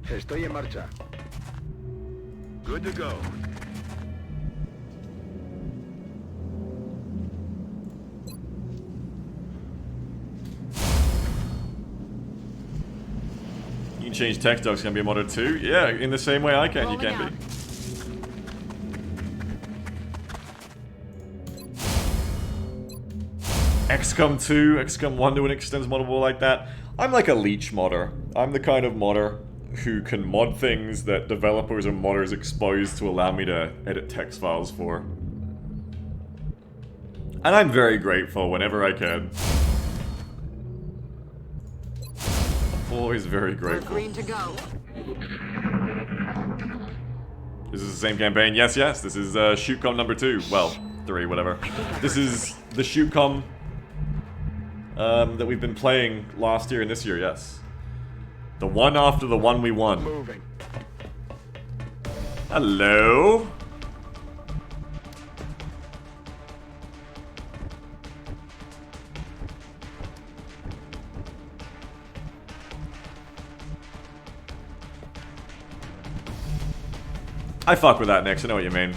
Estoy en marcha. Good to go. You can change text docs, can be a modder too? Yeah, in the same way I can, you can be. XCOM 2, XCOM 1 to an extent is moddable like that. I'm like a leech modder. I'm the kind of modder who can mod things that developers and modders expose to allow me to edit text files for. And I'm very grateful whenever I can. Always very We're grateful. green to go. This is the same campaign. Yes, yes. This is ShootCom number 2. Well, 3, whatever. This is the ShootCom that we've been playing last year and this year, yes. The one after the one we won. Moving. Hello? I fuck with that, Nix. I know what you mean.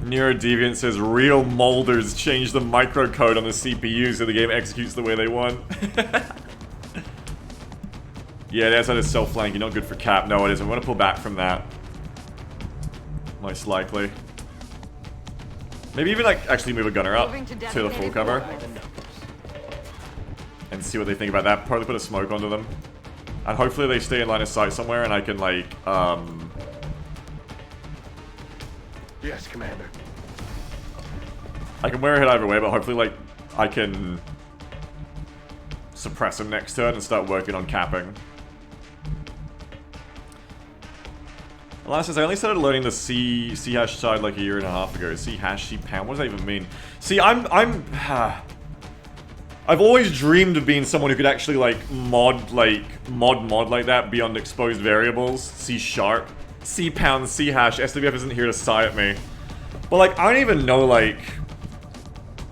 NeuroDeviant says real molders change the microcode on the CPU so the game executes the way they want. Yeah, that's how it's self-flanking. Not good for cap. No, it isn't. We want to pull back from that. Most likely. Maybe even like actually move a gunner up Moving to to the full designated cover. coordinates. And see what they think about that. Probably put a smoke onto them. And hopefully they stay in line of sight somewhere and I can like, Yes, Commander. I can wear a hit either way, but hopefully like, I can suppress him next turn and start working on capping. Last says, I only started learning the C hash side like a year and a half ago. C hash, C pound, what does that even mean? See, I've always dreamed of being someone who could actually like mod like that beyond exposed variables. C sharp, C pound, C hash. SWF isn't here to sigh at me. But like, I don't even know like,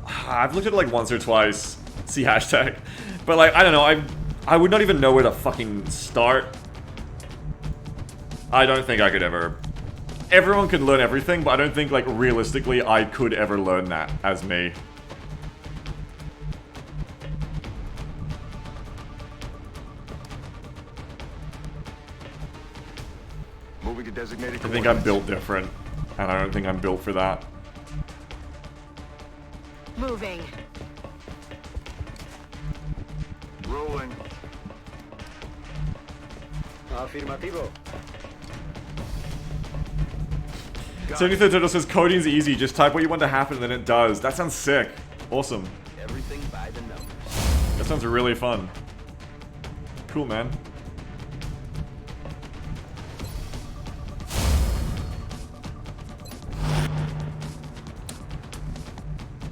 I've looked at it like once or twice, C hashtag. But like, I don't know, I would not even know where to fucking start. I don't think I could ever. Everyone could learn everything, but I don't think like realistically I could ever learn that as me. Moving to designated I think I'm built different, and I don't think I'm built for that. Moving. Rolling. Afirmativo. 73rd Turtle says, coding's easy, just type what you want to happen and then it does. That sounds sick. Awesome. Everything by the numbers. That sounds really fun. Cool, man.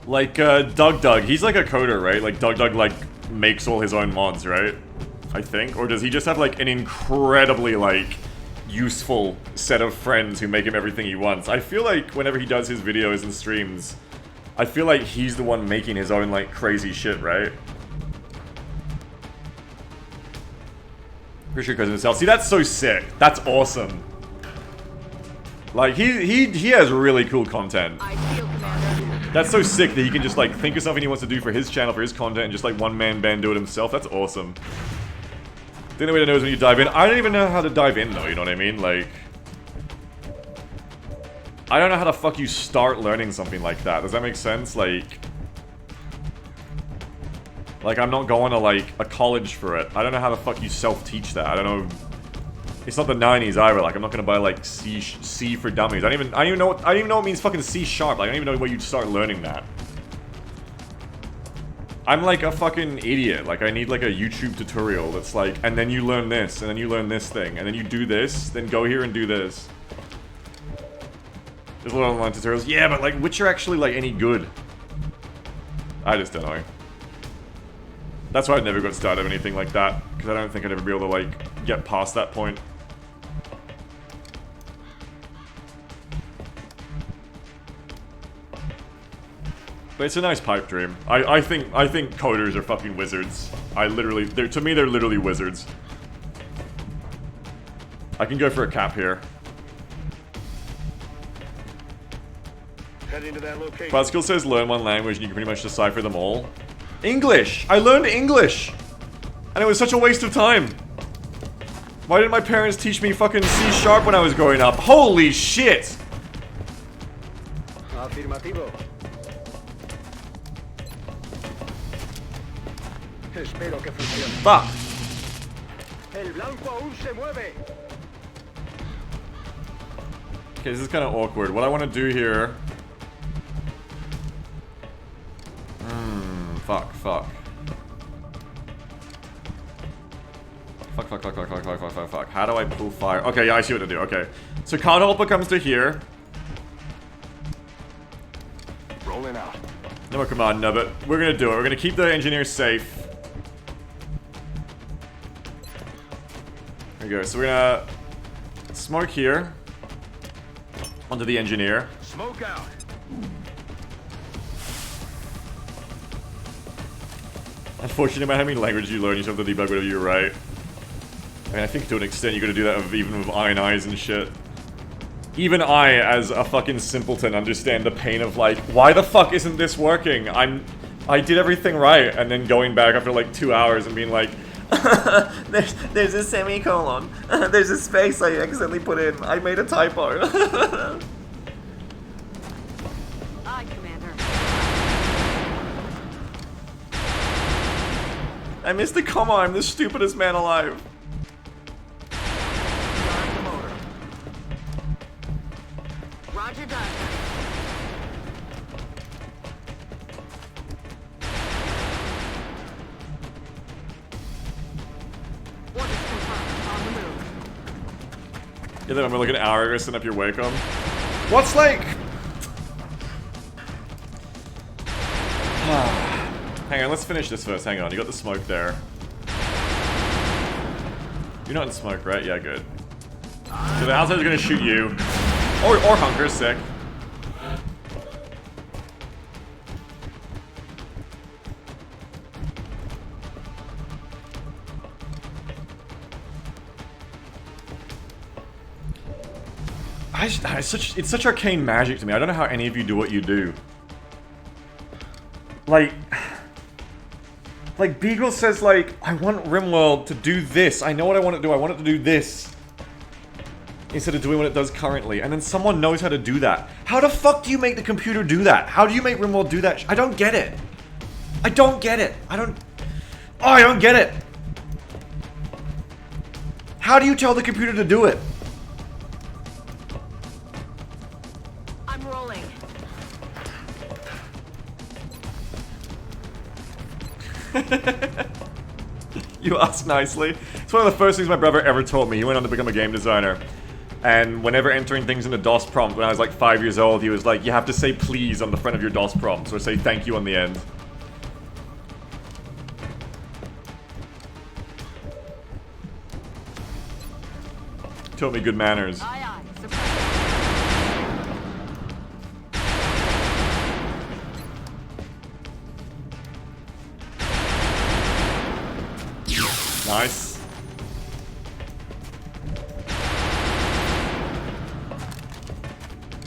Like, Doug, he's like a coder, right? Like, Doug, like, makes all his own mods, right? I think? Or does he just have, like, an incredibly, like, useful set of friends who make him everything he wants? I feel like whenever he does his videos and streams, I feel like he's the one making his own, like, crazy shit, right? Pretty sure he goes himself. See, that's so sick. That's awesome. Like, he has really cool content. I feel, Commander. That's so sick that he can just, like, think of something he wants to do for his channel, for his content, and just, like, one-man band do it himself. That's awesome. The only way to know is when you dive in. I don't even know how to dive in, though, you know what I mean? Like, I don't know how the fuck you start learning something like that. Does that make sense? Like, I'm not going to, like, a college for it. I don't know how the fuck you self-teach that. I don't know. It's not the 90s either. Like, I'm not gonna buy, like, C for dummies. I don't even know what it means fucking C sharp. Like, I don't even know where you'd start learning that. I'm like a fucking idiot. Like, I need like a YouTube tutorial that's like, and then you learn this, and then you learn this thing, and then you do this, then go here and do this. There's a lot of online tutorials. Yeah, but like, which are actually like any good? I just don't know. That's why I never got started of anything like that, because I don't think I'd ever be able to like get past that point. But it's a nice pipe dream. I think coders are fucking wizards. To me they're literally wizards. I can go for a cap here. Heading to that location. Buzzkill says learn one language and you can pretty much decipher them all. English! I learned English! And it was such a waste of time. Why didn't my parents teach me fucking C sharp when I was growing up? Holy shit! Afirmativo. Fuck. El blanco aún se mueve. Okay, this is kind of awkward. What I want to do here... Fuck. Fuck. How do I pull fire? Okay, yeah, I see what to do. Okay. So Cardholper comes to here. Rolling out. No more command, no, but we're gonna do it. We're gonna keep the engineers safe. There we go. So we're gonna smoke here. Onto the engineer. Smoke out. Unfortunately, about how many languages you learn, you still have to debug whatever you write. I mean, I think to an extent you gotta do that even with INIs and shit. Even I, as a fucking simpleton, understand the pain of like, why the fuck isn't this working? I did everything right, and then going back after like 2 hours and being like, there's a semicolon. There's a space I accidentally put in. I made a typo. Aye, Commander. I missed the comma. I'm the stupidest man alive. Starting the motor. Roger that. Orders confirmed. On the move. Yeah, then I'm like an hour ago, setting up your Wacom. What's like... Hang on, let's finish this first. Hang on, you got the smoke there. You're not in smoke, right? Yeah, good. So the outsider's gonna shoot you. Or Hunker's sick. It's such arcane magic to me. I don't know how any of you do what you do. Like Beagle says, like, I want RimWorld to do this. I know what I want it to do. I want it to do this. Instead of doing what it does currently. And then someone knows how to do that. How the fuck do you make the computer do that? How do you make RimWorld do that? I don't get it. I don't get it. I don't get it. How do you tell the computer to do it? I'm rolling. You ask nicely. It's one of the first things my brother ever taught me. He went on to become a game designer. And whenever entering things in a DOS prompt when I was like 5 years old, he was like, you have to say please on the front of your DOS prompt, or say thank you on the end. Taught me good manners. Aye, aye. Suppress. Nice.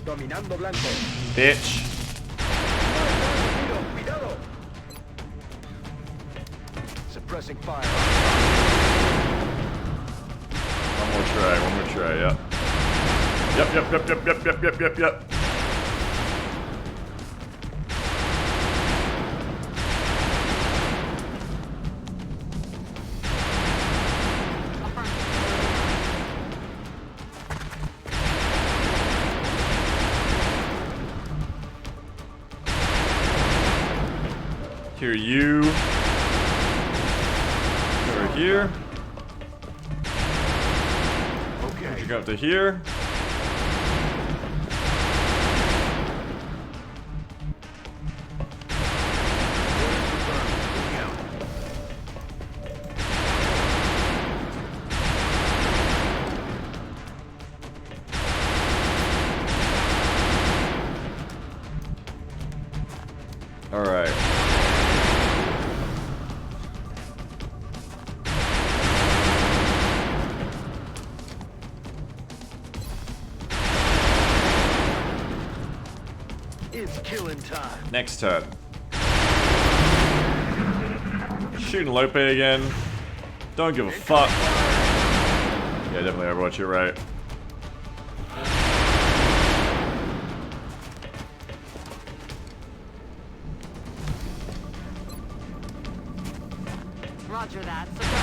Dominando blanco. Bitch. Cuidado. Suppressing fire. One more try, yep. Yep. Here, you. Over here. Okay. You go up to here. All right. It's killing time. Next turn. Shooting Lope again. Don't give a fuck. Yeah, definitely Overwatch, you're right. Roger that. Suppressing.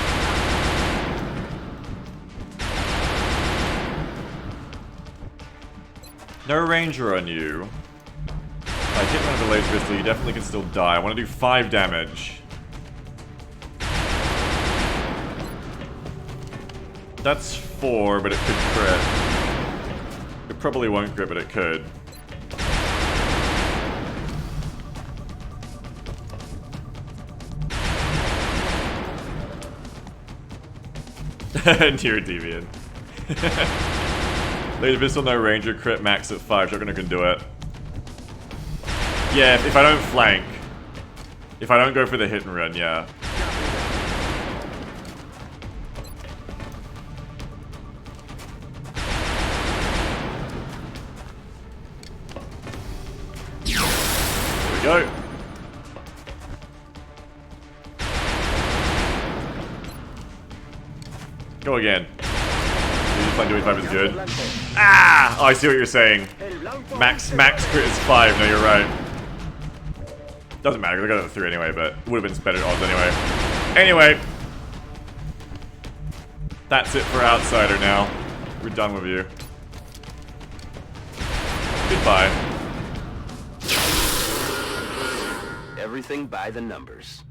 No ranger on you. If I hit one of the laser pistol, you definitely can still die. I want to do 5 damage. That's 4, but it could crit. It probably won't crit, but it could. Near deviant. Laser pistol, no ranger, crit max at 5. Shotgunner can do it. Yeah, if I don't flank. If I don't go for the hit and run, yeah. There we go. Go again. Flank doing 5 is good. Ah! Oh, I see what you're saying. Max crit is 5. No, you're right. Doesn't matter, because I got it at 3 anyway, but it would have been better odds anyway. Anyway. That's it for Outsider now. We're done with you. Goodbye. Everything by the numbers.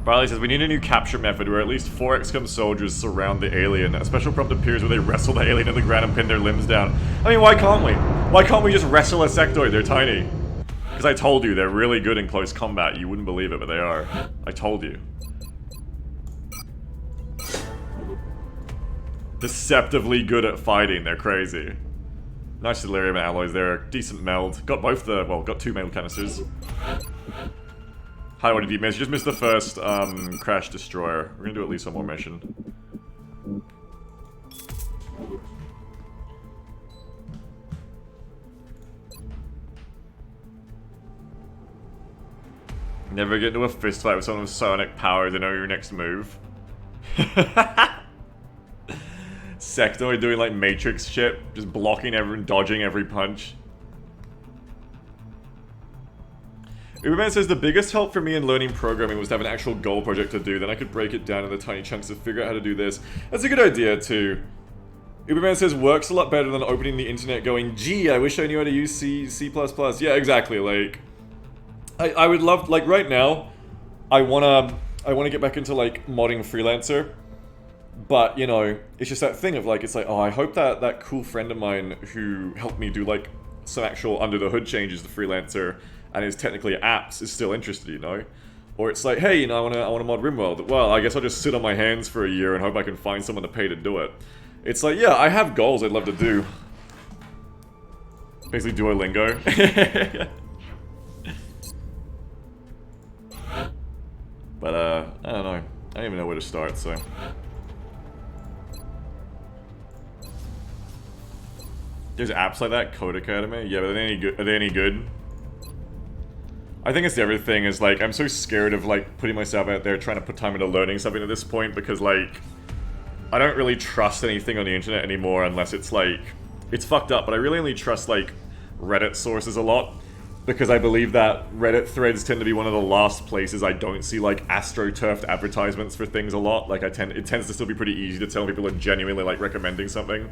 Barley says, we need a new capture method where at least 4 XCOM soldiers surround the alien. A special prompt appears where they wrestle the alien to the ground and pin their limbs down. I mean, why can't we? Why can't we just wrestle a sectoid? They're tiny. Because I told you, they're really good in close combat. You wouldn't believe it, but they are. I told you. Deceptively good at fighting. They're crazy. Nice delirium alloys there. Decent meld. Got both the... well, got 2 meld canisters. Hi, what did you miss? You just missed the first Crash Destroyer. We're gonna do at least one more mission. Never get into a fist fight with someone with psionic powers. They know your next move. Sectoid doing like Matrix shit, just blocking everyone, dodging every punch. Uberman says, the biggest help for me in learning programming was to have an actual goal project to do, then I could break it down into tiny chunks to figure out how to do this. That's a good idea, too. Uberman says, works a lot better than opening the internet going, gee, I wish I knew how to use C++. Yeah, exactly, like... I would love, like, right now, I wanna get back into, like, modding Freelancer. But, you know, it's just that thing of, like, it's like, oh, I hope that that cool friend of mine who helped me do, like, some actual under-the-hood changes to Freelancer and is technically apps is still interested, you know? Or it's like, hey, you know, I wanna mod RimWorld. Well, I guess I'll just sit on my hands for a year and hope I can find someone to pay to do it. It's like, yeah, I have goals I'd love to do. Basically Duolingo. But, I don't know. I don't even know where to start, so... There's apps like that, Code Academy? Yeah, but are they any good? Are they any good? I think it's the other thing is, like, I'm so scared of, like, putting myself out there trying to put time into learning something at this point because, like, I don't really trust anything on the internet anymore unless it's, like, it's fucked up, but I really only trust, like, Reddit sources a lot because I believe that Reddit threads tend to be one of the last places I don't see, like, astroturfed advertisements for things a lot. Like, it tends to still be pretty easy to tell people are genuinely, like, recommending something,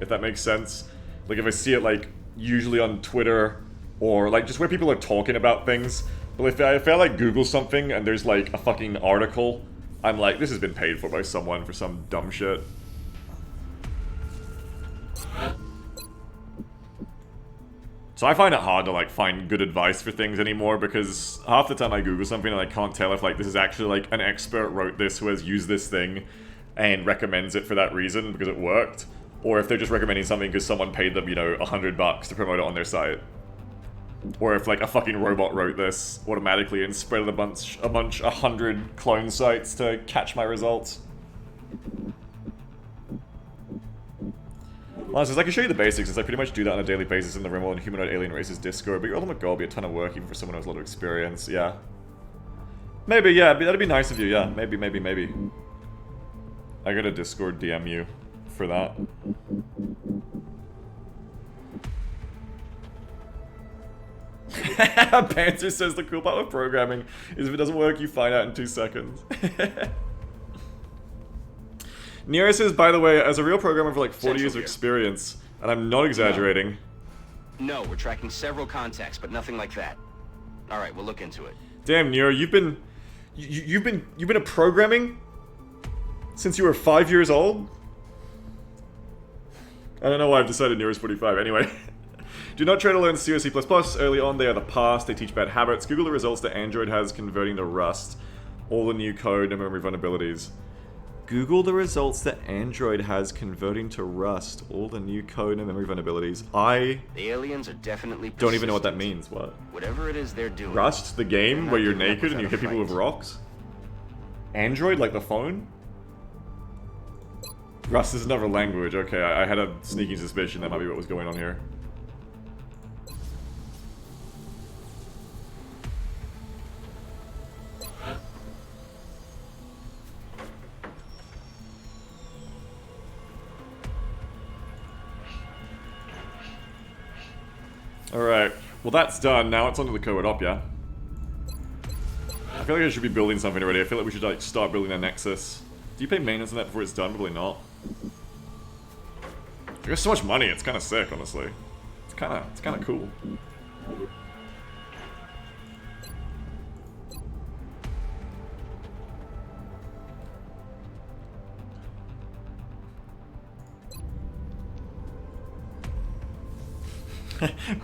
if that makes sense. Like, if I see it, like, usually on Twitter, or, like, just where people are talking about things. But if I like, Google something, and there's, like, a fucking article, I'm like, this has been paid for by someone for some dumb shit. So I find it hard to, like, find good advice for things anymore, because half the time I Google something and I can't tell if, like, this is actually, like, an expert wrote this who has used this thing and recommends it for that reason, because it worked. Or if they're just recommending something because someone paid them, you know, $100 to promote it on their site. Or if, like, a fucking robot wrote this automatically and spread it a bunch 100 clone sites to catch my results. Well, says, I can show you the basics, since I pretty much do that on a daily basis in the RimWorld and Humanoid Alien Races Discord, but your ultimate goal would be a ton of work even for someone who has a lot of experience, yeah. Maybe, yeah, that'd be nice of you, yeah. Maybe. I gotta Discord DM you for that. Panther says the cool part with programming is if it doesn't work, you find out in 2 seconds. Nero says, by the way, as a real programmer for like 40 years of experience, and I'm not exaggerating. No, we're tracking several contacts, but nothing like that. All right, we'll look into it. Damn, Nero, you've been a programming since you were 5 years old? I don't know why I've decided Nero's 45. Anyway. Do not try to learn C or C++. Early on, they are the past. They teach bad habits. Google the results that Android has converting to Rust. All the new code and memory vulnerabilities. Google the results that Android has converting to Rust. All the new code and memory vulnerabilities. I The aliens are definitely don't even know what that persistent. means. What? Whatever it is they're doing. Rust, the game They're where not you're giving up naked and you without hit a people with fight. rocks? Android, like the phone? Rust is another language. Okay, I had a sneaking suspicion that might be what was going on here. Alright, well that's done, now it's onto the code up, yeah? I feel like I should be building something already, I feel like we should like start building a Nexus. Do you pay maintenance on that before it's done? Probably not. There's so much money, it's kinda sick, honestly. It's kinda cool.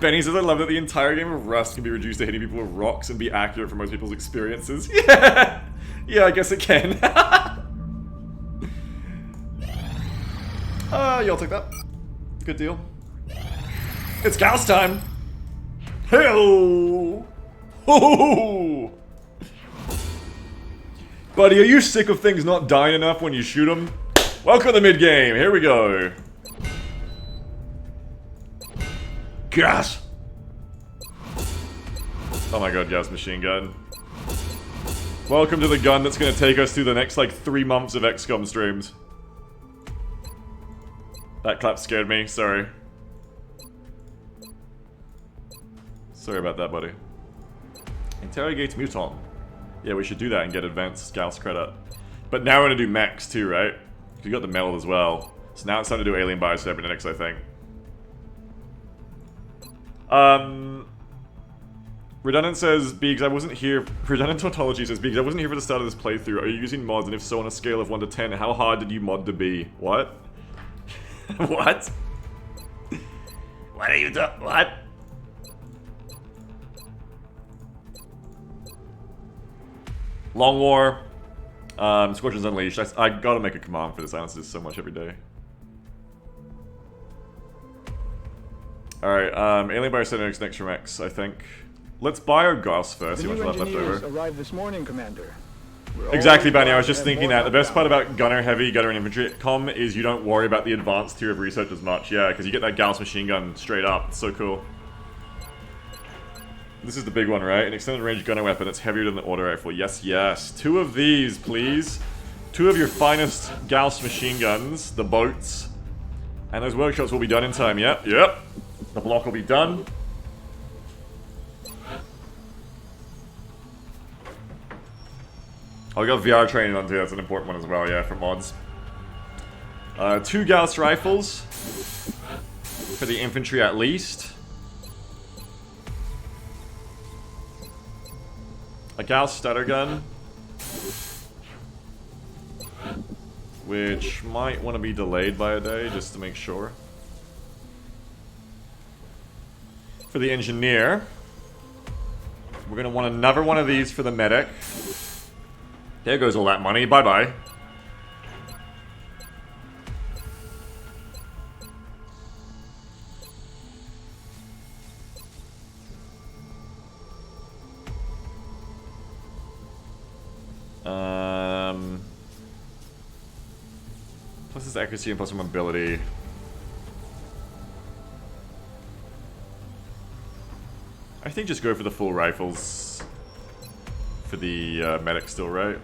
Benny says, I love that the entire game of Rust can be reduced to hitting people with rocks and be accurate for most people's experiences. Yeah! Yeah, I guess it can. Y'all take that. Good deal. It's Gauss time! Hey-oh! Ho-ho-ho! Buddy, are you sick of things not dying enough when you shoot them? Welcome to the mid-game, here we go. Gas! Oh my god, gas machine gun. Welcome to the gun that's gonna take us through the next, like, 3 months of XCOM streams. That clap scared me, sorry. Sorry about that, buddy. Interrogate Muton. Yeah, we should do that and get advanced Gauss credit. But now we're gonna do mechs too, right? We got the metal as well. So now it's time to do Alien Biocybernetics, I think. Redundant says, Biggs, I wasn't here. Redundant Tautology says, Biggs, I wasn't here for the start of this playthrough. Are you using mods? And if so, on a scale of 1 to 10, how hard did you mod to be? What? What? What are you doing? What? Long War. Scorchers Unleashed. I gotta make a command for this. I honestly do so much every day. Alright, Alien Biocybernetics next from X, I think. Let's buy our Gauss first, see how much we have left over. Arrived this morning, Commander. Exactly, Benny, I was just thinking that. The best part about Gunner Heavy, Gunner and Infantry Com is you don't worry about the advanced tier of research as much. Yeah, because you get that Gauss machine gun straight up. It's so cool. This is the big one, right? An extended range gunner weapon that's heavier than the auto rifle. Yes, yes. 2 of these, please. 2 of your finest Gauss machine guns, the boats. And those workshops will be done in time. Yep, yep. The block will be done. Oh, we got VR training on too, that's an important one as well, yeah, for mods. 2 Gauss rifles. For the infantry at least. A Gauss stutter gun. Which might want to be delayed by a day, just to make sure. For the engineer. We're going to want another one of these for the medic. There goes all that money. Bye-bye. Plus this accuracy and plus mobility. I think just go for the full rifles for the medic still, right?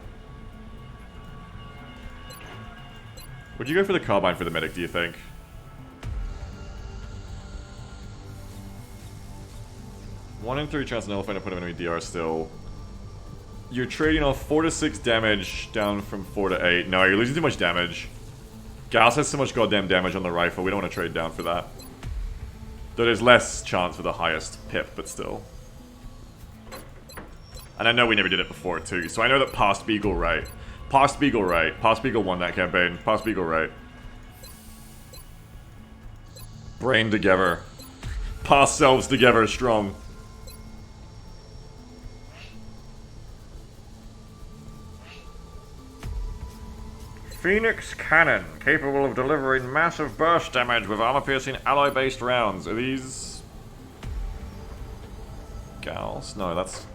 Would you go for the carbine for the medic, do you think? 1 in 3 chance to nullify to put him in DR still. You're trading off 4 to 6 damage down from 4 to 8. No, you're losing too much damage. Gauss has so much goddamn damage on the rifle, we don't want to trade down for that. Though there's less chance for the highest pip, but still. And I know we never did it before too, so I know that Past Beagle right. Past Beagle right. Past Beagle won that campaign. Past Beagle right. Brain together. Past selves together strong. Phoenix Cannon, capable of delivering massive burst damage with armor-piercing alloy-based rounds. Are these... Gauss? No, that's...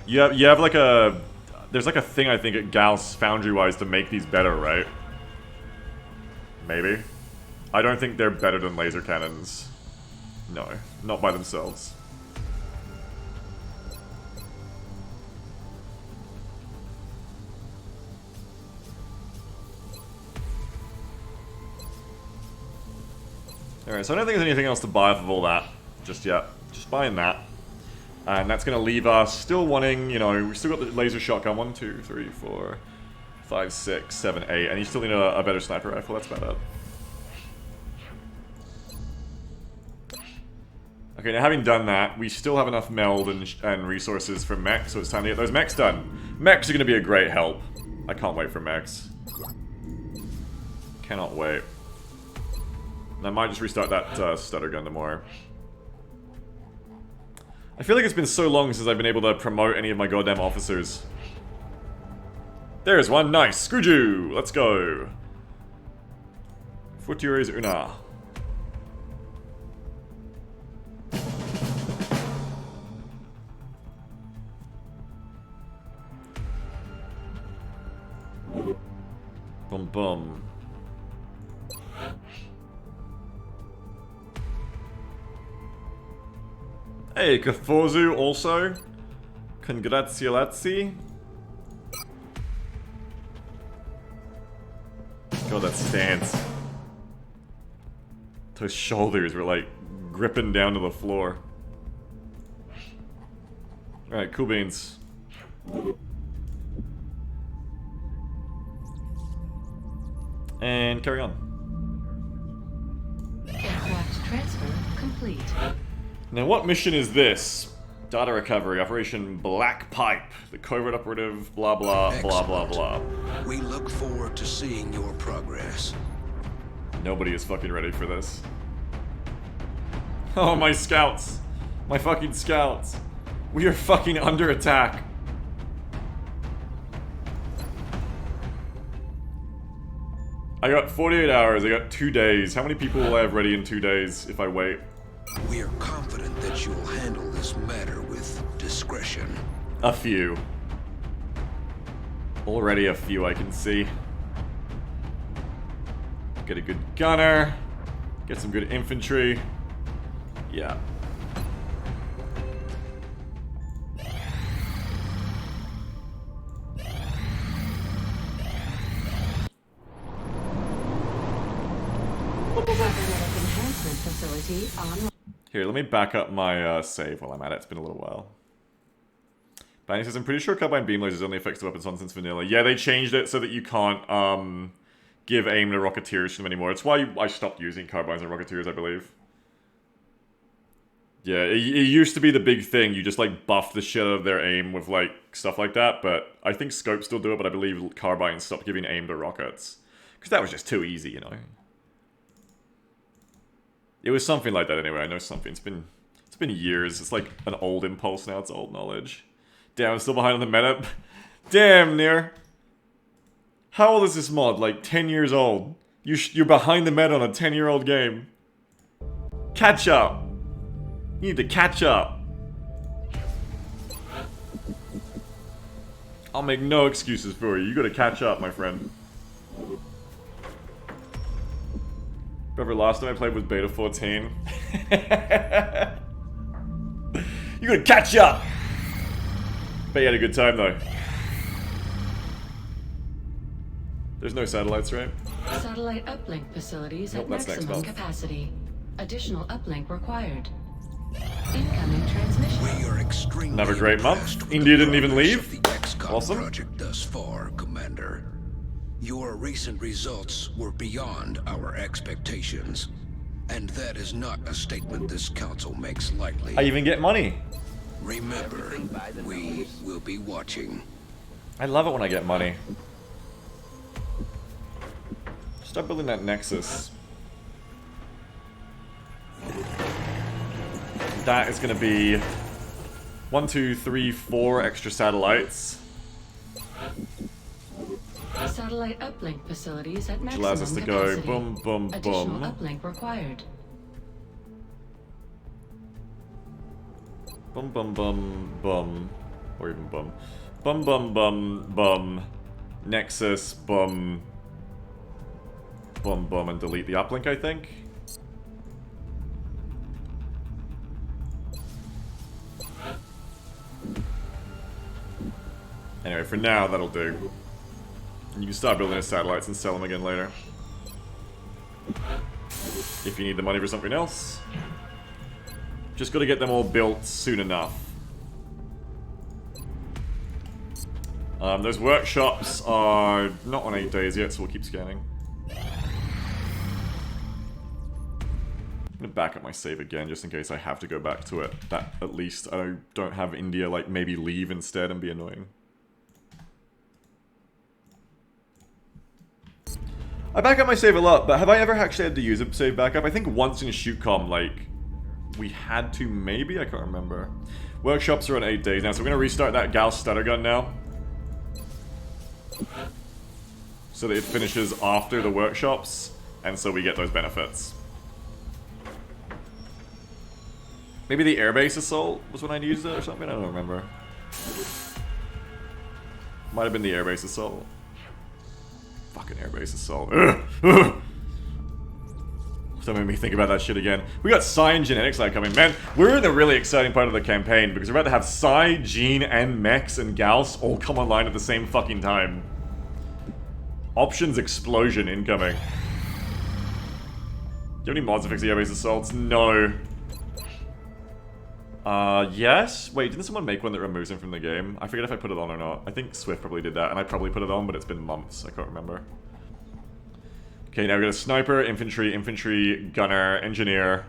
You have like a... There's like a thing, I think, at Gauss Foundry-wise to make these better, right? Maybe. I don't think they're better than laser cannons. No, not by themselves. Alright, so I don't think there's anything else to buy off of all that just yet. Just buying that. And that's going to leave us still wanting, you know, we still got the laser shotgun. 1, 2, 3, 4, 5, 6, 7, 8. And you still need a better sniper rifle. That's about it. Okay, now having done that, we still have enough meld and resources for mechs, so it's time to get those mechs done. Mechs are going to be a great help. I can't wait for mechs. Cannot wait. And I might just restart that stutter gun tomorrow. I feel like it's been so long since I've been able to promote any of my goddamn officers. There's one, nice! Scrooju! Let's go! Futures una. Bum bum. Hey, Kathozu also. Congratulazi. God, that stance. Those shoulders were like gripping down to the floor. Alright, cool beans. And carry on. Aircraft transfer complete. Now, what mission is this? Data recovery, Operation Black Pipe, the covert operative, blah blah blah blah blah. We look forward to seeing your progress. Nobody is fucking ready for this. Oh, my scouts. My fucking scouts. We are fucking under attack. I got 48 hours, I got 2 days. How many people will I have ready in 2 days if I wait? We are confident that you will handle this matter with discretion. A few. Already a few I can see. Get a good gunner. Get some good infantry. Yeah. Enhancement facility online. Here, let me back up my save while I'm at it. It's been a little while. Banny says, I'm pretty sure carbine beam lasers only affects the weapons on since vanilla. Yeah, they changed it so that you can't give aim to Rocketeers to them anymore. It's why I stopped using carbines and Rocketeers, I believe. Yeah, it used to be the big thing. You just, like, buff the shit out of their aim with, like, stuff like that. But I think scopes still do it, but I believe carbines stopped giving aim to rockets. Because that was just too easy, you know. It was something like that anyway. I know something. It's been years. It's like an old impulse now. It's old knowledge. Damn, I'm still behind on the meta. Damn, Nier. How old is this mod? Like 10 years old. You're behind the meta on a 10-year-old game. Catch up. You need to catch up. I'll make no excuses for you. You gotta catch up, my friend. Remember last time I played was Beta 14? You gotta catch up! Bet you had a good time though. There's no satellites, right? Satellite uplink facilities Nope, at that's next maximum month. capacity. Additional uplink required. Incoming transmission. We are extremely Another great month. impressed with India the didn't even progress leave. of the XCOM Awesome. project thus far, Commander. Your recent results were beyond our expectations, and that is not a statement this council makes lightly. I even get money. Remember, we will be watching. I love it when I get money. Start building that Nexus. That is going to be 1, 2, 3, 4 extra satellites. Satellite uplink facilities at Which maximum allows us to go capacity. boom, boom, Additional boom. uplink required. Bum, bum, bum, bum. Or even bum. Bum, bum, bum, bum. Nexus, bum. Bum, bum, and delete the uplink, I think. Anyway, for now, that'll do. And you can start building the satellites and sell them again later. If you need the money for something else. Just gotta get them all built soon enough. Those workshops are not on 8 days yet, so we'll keep scanning. I'm gonna back up my save again, just in case I have to go back to it. That, at least, I don't have India, like, maybe leave instead and be annoying. I back up my save a lot, but have I ever actually had to use a save backup? I think once in ShootCom, like, we had to, maybe? I can't remember. Workshops are on 8 days now, so we're gonna restart that Gauss stutter gun now. So that it finishes after the workshops, and so we get those benefits. Maybe the airbase assault was when I used it or something? I don't remember. Might have been the airbase assault. Fucking airbase assault. Ugh. Ugh. Don't make me think about that shit again. We got Psi and Genetics Lab coming. Man, we're in a really exciting part of the campaign because we're about to have Psi, Gene, and Mex and Gauss all come online at the same fucking time. Options explosion incoming. Do you have any mods to fix the airbase assaults? No. Yes? Wait, didn't someone make one that removes him from the game? I forget if I put it on or not. I think Swift probably did that, and I probably put it on, but it's been months. I can't remember. Okay, now we got a sniper, infantry, gunner, engineer,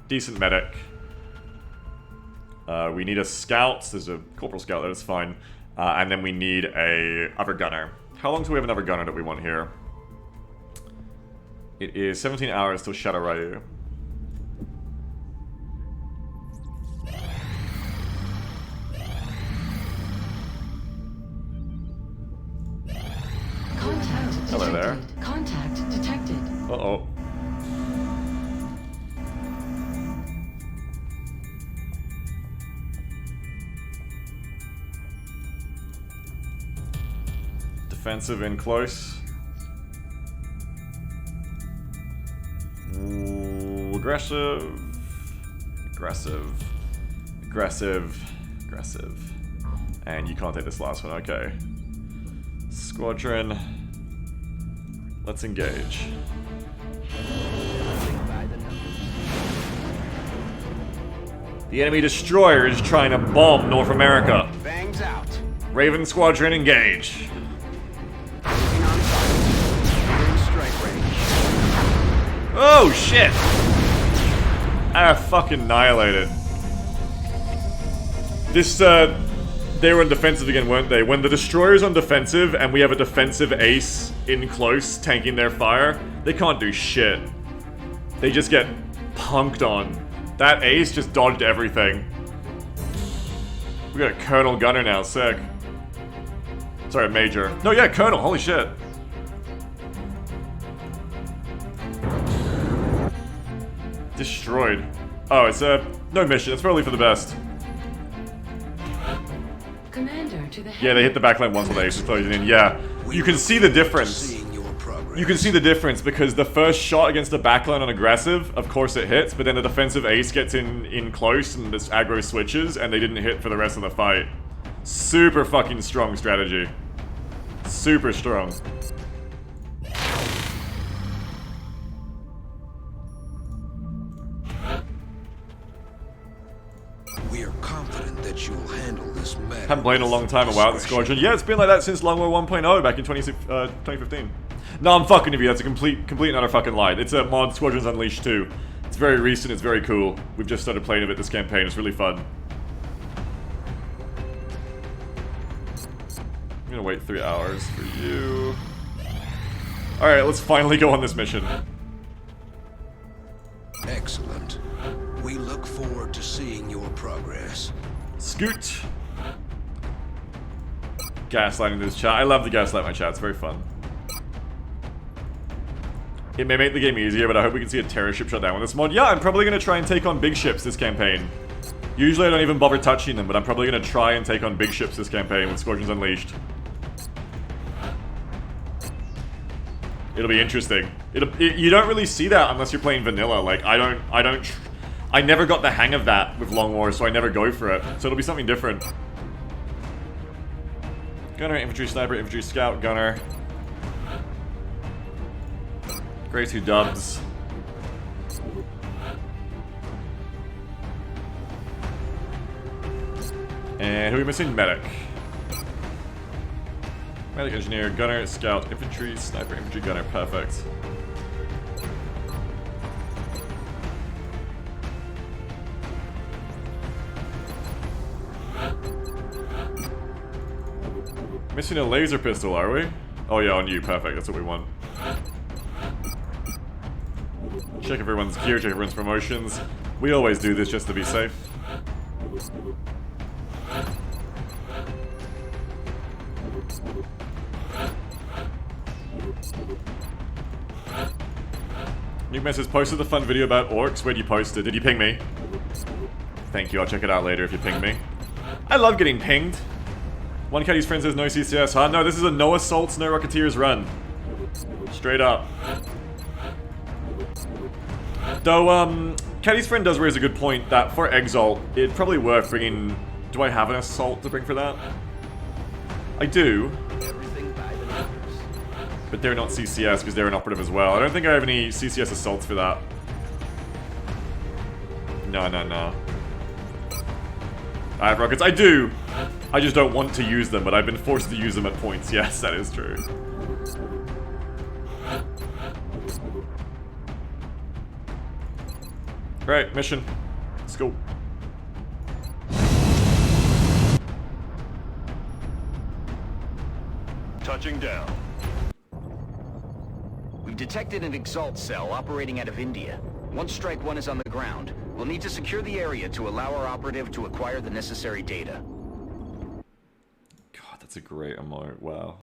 decent medic. We need a scout. There's a corporal scout there, that's fine. And then we need a other gunner. How long do we have another gunner that we want here? It is 17 hours till Shadow Ryu. Contact detected. Hello there. Contact detected. Uh-oh. Defensive in close. Ooh, aggressive. Aggressive. Aggressive. Aggressive. And you can't take this last one, okay. Squadron. Let's engage. The enemy destroyer is trying to bomb North America. Bangs out. Raven Squadron, engage. Moving on target. In strike range. Oh, shit! Fucking annihilated. This, they were on defensive again, weren't they? When the destroyer's on defensive and we have a defensive ace in close tanking their fire, they can't do shit. They just get punked on. That ace just dodged everything. We got a Colonel Gunner now, sick. Sorry, Major. No, yeah, Colonel, holy shit. Destroyed. Oh, it's no mission, it's probably for the best. Commander to the Yeah, they hit the backline once while the ace was closing in. Yeah, you can see the difference. Seeing your progress. You can see the difference because the first shot against the backline on aggressive, of course it hits, but then the defensive ace gets in close and this aggro switches and they didn't hit for the rest of the fight. Super fucking strong strategy. Super strong. confident that you'll handle this matter. Haven't played in a long time about the Squadron. Yeah, it's been like that since Long War 1.0 back in 2015. No, I'm fucking with you. That's a complete and utter fucking lie. It's a mod, Squadrons Unleashed 2. It's very recent, it's very cool. We've just started playing of it this campaign, it's really fun. I'm gonna wait 3 hours for you. Alright, let's finally go on this mission. Excellent. We look forward to seeing your progress. Scoot! Gaslighting this chat. I love to gaslight my chat, it's very fun. It may make the game easier, but I hope we can see a terror ship shut down with this mod. Yeah, I'm probably going to try and take on big ships this campaign. Usually I don't even bother touching them, but I'm probably going to try and take on big ships this campaign with Squadrons Unleashed. It'll be interesting. You don't really see that unless you're playing vanilla. Like, I never got the hang of that with Long War, so I never go for it. So it'll be something different. Gunner, infantry, sniper, infantry, scout, gunner. Grey 2 dubs. And who are we missing? Medic. Medic, engineer, gunner, scout, infantry, sniper, infantry, gunner. Perfect. Missing a laser pistol, are we? Oh yeah, on you. Perfect. That's what we want. Check everyone's gear, check everyone's promotions. We always do this just to be safe. Nuke Mess has posted the fun video about orcs. Where'd you post it? Did you ping me? Thank you, I'll check it out later if you ping me. I love getting pinged. One Caddy's friend says no CCS, huh? No, this is a no assaults, no Rocketeers run. Straight up. Though, Caddy's friend does raise a good point that for Exalt, it'd probably worth bringing... Do I have an assault to bring for that? I do. Everything by the numbers. But they're not CCS because they're an operative as well. I don't think I have any CCS assaults for that. No. I have rockets. I do! I just don't want to use them, but I've been forced to use them at points. Yes, that is true. Right, mission. Let's go. Touching down. We've detected an Exalt cell operating out of India. Once Strike 1 is on the ground, we'll need to secure the area to allow our operative to acquire the necessary data. God, that's a great emote. Wow.